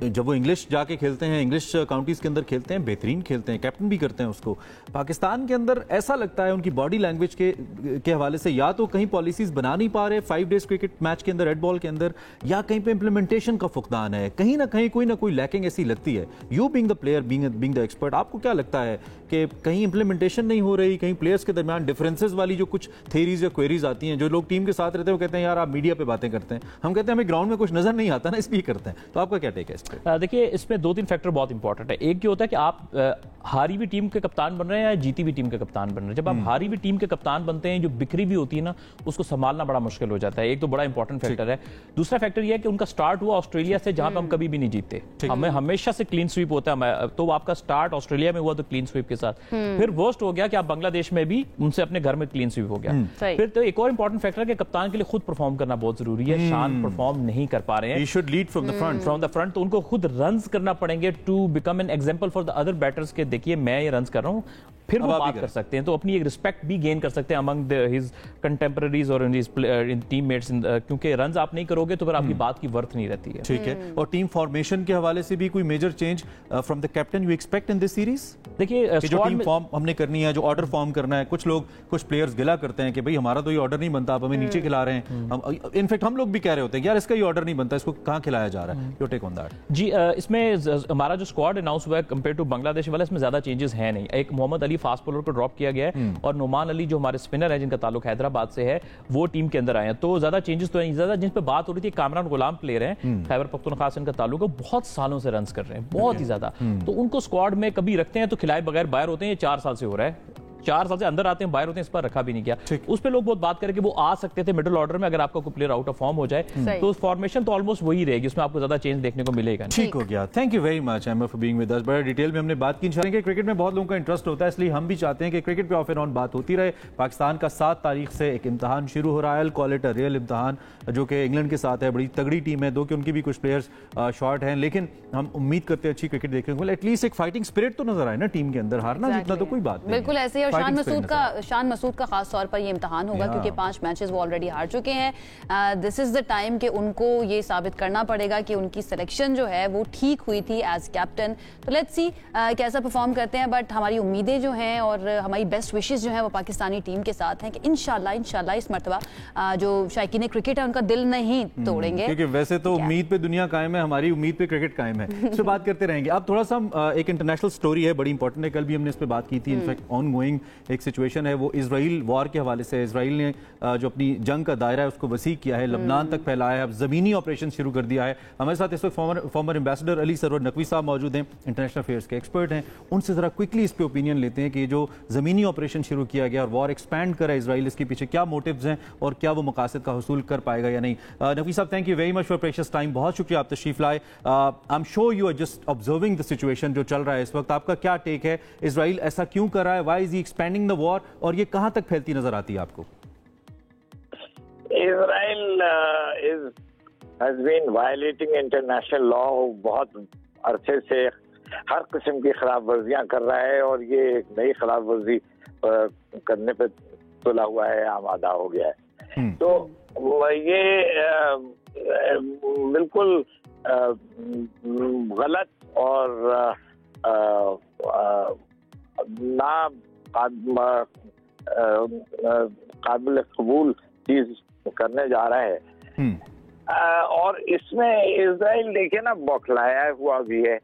جب وہ انگلش جا کے کھیلتے ہیں, انگلش کاؤنٹیز کے اندر کھیلتے ہیں, بہترین کھیلتے ہیں, کیپٹن بھی کرتے ہیں اس کو. پاکستان کے اندر ایسا لگتا ہے ان کی باڈی لینگویج کے حوالے سے یا تو کہیں پالیسیز بنا نہیں پا رہے 5 ڈیز کرکٹ میچ کے اندر ریڈ بال کے اندر, یا کہیں پہ امپلیمنٹیشن کا فقدان ہے, کہیں نہ کہیں کوئی نہ کوئی لیکنگ ایسی لگتی ہے. You being the player, being the expert, آپ کو کیا لگتا ہے کہ کہیں امپلیمنٹیشن نہیں ہو رہی, کہیں پلیئرز کے درمیان ڈفرینسز والی جو کچھ تھیریز یا کوئریز آتی ہیں, جو لوگ ٹیم کے ساتھ رہتے ہیں وہ کہتے ہیں یار آپ میڈیا پہ باتیں کرتے ہیں, ہم کہتے ہیں ہمیں گراؤنڈ میں کچھ نظر نہیں آتا نا اس لیے کرتے ہیں. تو آپ کا کیا ٹیک ہے اس پہ؟ دیکھیے اس میں 2-3 فیکٹر بہت امپورٹنٹ ہے. ایک جو ہوتا ہے کہ آپ ہاری ہوئی ٹیم کے کپتان بن رہے ہیں یا جیتی ہوئی ٹیم کے کپتان بن رہے ہیں. جب آپ ہاری ہوئی ٹیم کے کپتان بنتے ہیں, جو بکھری بھی ہوتی ہے نا, اس کو سنبھالنا بڑا مشکل ہو جاتا ہے. ایک تو بڑا امپورٹنٹ فیکٹر ہے. دوسرا فیکٹر یہ ہے کہ ان کا سٹارٹ ہوا آسٹریلیا سے, جہاں پہ ہم کبھی بھی نہیں جیتے. ہمیں ہمیشہ سے کلین سویپ ہوتا ہے, تو آپ کا سٹارٹ آسٹریلیا میں ہوا تو کلین سویپ کے ساتھ, پھر ورسٹ ہو گیا کہ آپ بنگلہ دیش میں بھی ان سے اپنے گھر میں کلین سویپ ہو گیا. پھر تو ایک اور امپورٹنٹ فیکٹر ہے کہ کپتان کے لیے خود پرفارم کرنا بہت ضروری ہے. شان پرفارم نہیں کر پا رہے ہیں, he should lead from the front. From the front, تو ان کو خود رنز کرنا پڑیں گے to become an example for the other batters کہ دیکھیے میں یہ رنز کر رہا ہوں, پھر وہ بات کر سکتے ہیں. تو اپنی ایک رسپیکٹ بھی گین کر سکتے ہیں امنگ ہز کنٹمپرریز اور ٹیم میٹس, کیونکہ رنز آپ نہیں کرو گے تو پھر آپ کی بات کی ورتھ نہیں رہتی ہے. ٹھیک ہے. اور ٹیم فارمیشن کے حوالے سے بھی کوئی major change from the captain you expect in this series? دیکھیے جو ٹیم فارم ہم نے کرنی ہے, جو آرڈر فارم کرنا ہے, کچھ پلیئرز گلا کرتے ہیں کہ بھائی ہمارا تو یہ آرڈر نہیں بنتا, آپ ہمیں نیچے کھلا رہے ہیں. انفیکٹ ہم لوگ بھی کہہ رہے ہوتے ہیں یار اس کا یہ آرڈر نہیں بنتا, اس کو کہاں کھلایا جا رہا ہے. Your take on that? جی اس میں ہمارا جو اسکواڈ اناؤنس ہوا ہے کمپیئر ٹو بنگلہ دیش والا, اس میں زیادہ چینجز ہیں نہیں. ایک محمد علی فاسٹ بولر کو ڈراپ کیا گیا ہے, اور نعمان علی جو ہمارے اسپنر ہیں جن کا تعلق حیدرآباد سے ہے, وہ ٹیم کے اندر آئے ہیں. تو زیادہ چینجز تو نہیں. زیادہ جن پہ بات ہو رہی تھی, کامران غلام پلیئر ہیں, خیبر پختونخوا سے ان کا تعلق ہے, بہت سالوں سے رنز کر رہے ہیں, بہت ہی زیادہ. تو ان کو اسکواڈ میں کبھی رکھتے ہیں تو کھلائے بغیر باہر ہوتے ہیں. یہ 4 سال سے ہو رہا ہے, 4 سال سے اندر آتے ہیں باہر ہوتے ہیں, اس پر رکھا بھی نہیں کیا. اس پہ لوگ بہت بات کریں کہ وہ آ سکتے تھے مڈل آرڈر میں اگر آپ کا کوئی پلیئر آؤٹ آف فارم ہو جائے, تو فارمیشن تو آلموسٹ وہی رہے گی, اس میں آپ کو زیادہ چینج دیکھنے کو ملے گا. ٹھیک ہو گیا. تھینک یو ویری مچ ایمر فار بینگ ود اس. بڑا ڈیٹیل میں ہم نے بات کی. انشاءاللہ کہ کرکٹ میں بہت لوگوں کا انٹرسٹ ہوتا ہے, اس لیے ہم بھی چاہتے ہیں کہ کرکٹ پہ آف اینڈ آن بات ہوتی رہے. پاکستان کا 7 تاریخ سے ایک امتحان شروع ہو رہا ہے, کال اٹ اے ریئل امتحان, جو کہ انگلینڈ کے ساتھ ہے. بڑی تگڑی ٹیم ہے, دو کہ ان کی بھی کچھ پلیئرز شارٹ ہیں, لیکن ہم امید کرتے ہیں اچھی کرکٹ دیکھنے کو. ایٹ لیسٹ ایک فائٹنگ اسپرٹ تو نظر آئے نا ٹیم کے اندر, ہارنا جتنا تو کوئی بات نہیں. بالکل ایسے ہی. اور شان مسعود کا خاص طور پر یہ امتحان ہوگا کیونکہ 5 میچز وہ آلریڈی ہار چکے ہیں. دس از دا ٹائم کہ ان کو یہ ثابت کرنا پڑے گا کہ ان کی سلیکشن جو ہے وہ ٹھیک ہوئی تھی ایز کیپٹن. تو لیٹس سی کیسا پرفارم کرتے ہیں, بٹ ہماری امیدیں جو ہیں اور ہماری بیسٹ وشز جو ہیں وہ پاکستانی ٹیم کے ساتھ ہیں کہ انشاءاللہ اس مرتبہ جو شائقین کرکٹ ہے ان کا دل نہیں توڑیں گے, کیونکہ ویسے تو امید پہ دنیا قائم ہے, ہماری امید پہ کرکٹ قائم ہے. اس پہ بات کرتے رہیں گے. اب تھوڑا سا ایک انٹرنیشنل سٹوری ہے, بڑی امپورٹنٹ ہے, کل بھی ہم نے اس پہ بات کی تھی. انفیکٹ آن گوئنگ ایک سچویشن ہے, وہ اسرائیل وار کے حوالے سے. اسرائیل نے جو اپنی جنگ کا دائرہ ہے اس کو وسیع کیا ہے, لبنان تک پھیلایا ہے, اب زمینی آپریشن شروع کر دیا ہے. ہمارے ساتھ اس وقت فارمر ایمبیسڈر علی سرور نقوی صاحب موجود ہیں, انٹرنیشنل افیئرس کے ایکسپرٹ ہیں. ان سے ذرا کوئکلی اس پہ اوپینین لیتے ہیں کہ جو زمینی آپریشن شروع کیا گیا اور وار ایکسپینڈ کرا اسرائیل, اس کے پیچھے کیا موٹیوز ہیں اور کیا وہ مقاصد کا حصول کر پائے گا یا نہیں. نقوی صاحب thank you very much for precious time, بہت شکریہ آپ تشریف لائے. I am sure you are just observing the situation جو چل رہا ہے اس وقت. آپ کا کیا ٹیک ہے, اسرائیل ایسا کیوں کر رہا ہے, Y is he expanding the وار, اور یہ کہاں تک پھیلتی نظر آتی ہے آپ کو؟ Israel has been violating international law. بہت عرصے سے ہر قسم کی خلاف ورزیاں کر رہا ہے, اور یہ ایک نئی خلاف ورزی کرنے پہ تلا ہوا ہے, آمادہ ہو گیا ہے. تو یہ بالکل غلط اور قابل قبول چیز کرنے جا رہا ہے. اور اس میں اسرائیل دیکھیں نا بوکھلایا ہوا بھی ہے,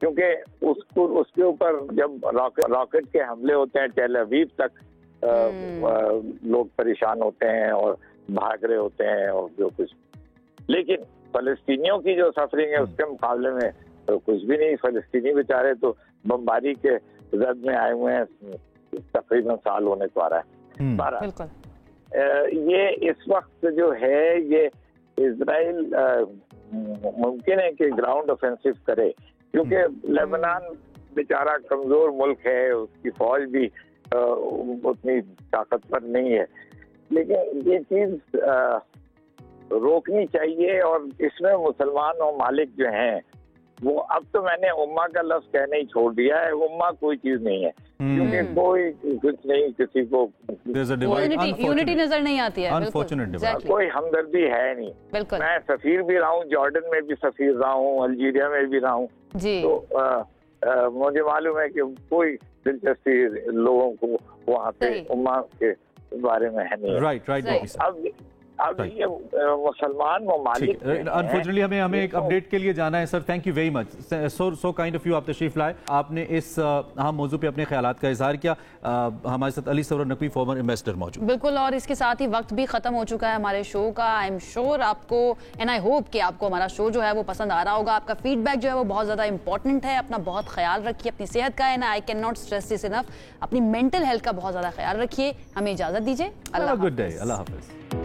کیونکہ اس کے اوپر جب راکٹ کے حملے ہوتے ہیں ٹیل اویو تک لوگ پریشان ہوتے ہیں اور بھاگ رہے ہوتے ہیں اور جو کچھ, لیکن فلسطینیوں کی جو سفرنگ ہے اس کے مقابلے میں کچھ بھی نہیں. فلسطینی بیچارے تو بمباری کے زد میں آئے ہوئے ہیں, تقریباً سال ہونے کو آ رہا ہے. یہ اس وقت جو ہے یہ اسرائیل ممکن ہے کہ گراؤنڈ آفینسو کرے, کیونکہ لیبنان بیچارہ کمزور ملک ہے, اس کی فوج بھی اتنی طاقتور نہیں ہے, لیکن یہ چیز روکنی چاہیے. اور اس میں مسلمان ممالک جو ہیں وہ اب تو میں نے امہ کا لفظ کہنا ہی چھوڑ دیا ہے. امہ کوئی چیز نہیں ہے, کیونکہ کوئی کچھ نہیں, کسی کو یونٹی نظر نہیں آتی ہے, کوئی ہمدردی ہے نہیں. میں سفیر بھی رہا ہوں, جارڈن میں بھی سفیر رہا ہوں, الجیریا میں بھی رہا ہوں, تو مجھے معلوم ہے کہ کوئی دلچسپی لوگوں کو وہاں پہ امہ کے بارے میں ہے نہیں. اب یہ مسلمان ممالک انفارچونیٹلی ہمیں ایک اپڈیٹ کے لیے جانا ہے. Sir thank you very much, so kind of you, آپ تشریف لائے, آپ نے اس اہم موضوع پہ اپنے خیالات کا اظہار کیا. ہمارے ساتھ علی سرور نقوی فارمر انویسٹر موجود. بالکل, اور اس کے ساتھ ہی وقت بھی ختم ہو چکا ہے ہمارے شو کا. آئی ایم شیور آپ کو, اینڈ آئی ہوپ کہ آپ کو ہمارا شو جو ہے وہ پسند آ رہا ہوگا. آپ کا فیڈ بیک جو ہے وہ بہت زیادہ امپورٹنٹ ہے. اپنا بہت خیال رکھیے, اپنی صحت کا, and I can not stress this enough, اپنی مینٹل ہیلتھ کا بہت زیادہ خیال رکھیے. ہمیں اجازت دیجیے, اللہ گڈ ڈے, اللہ حافظ.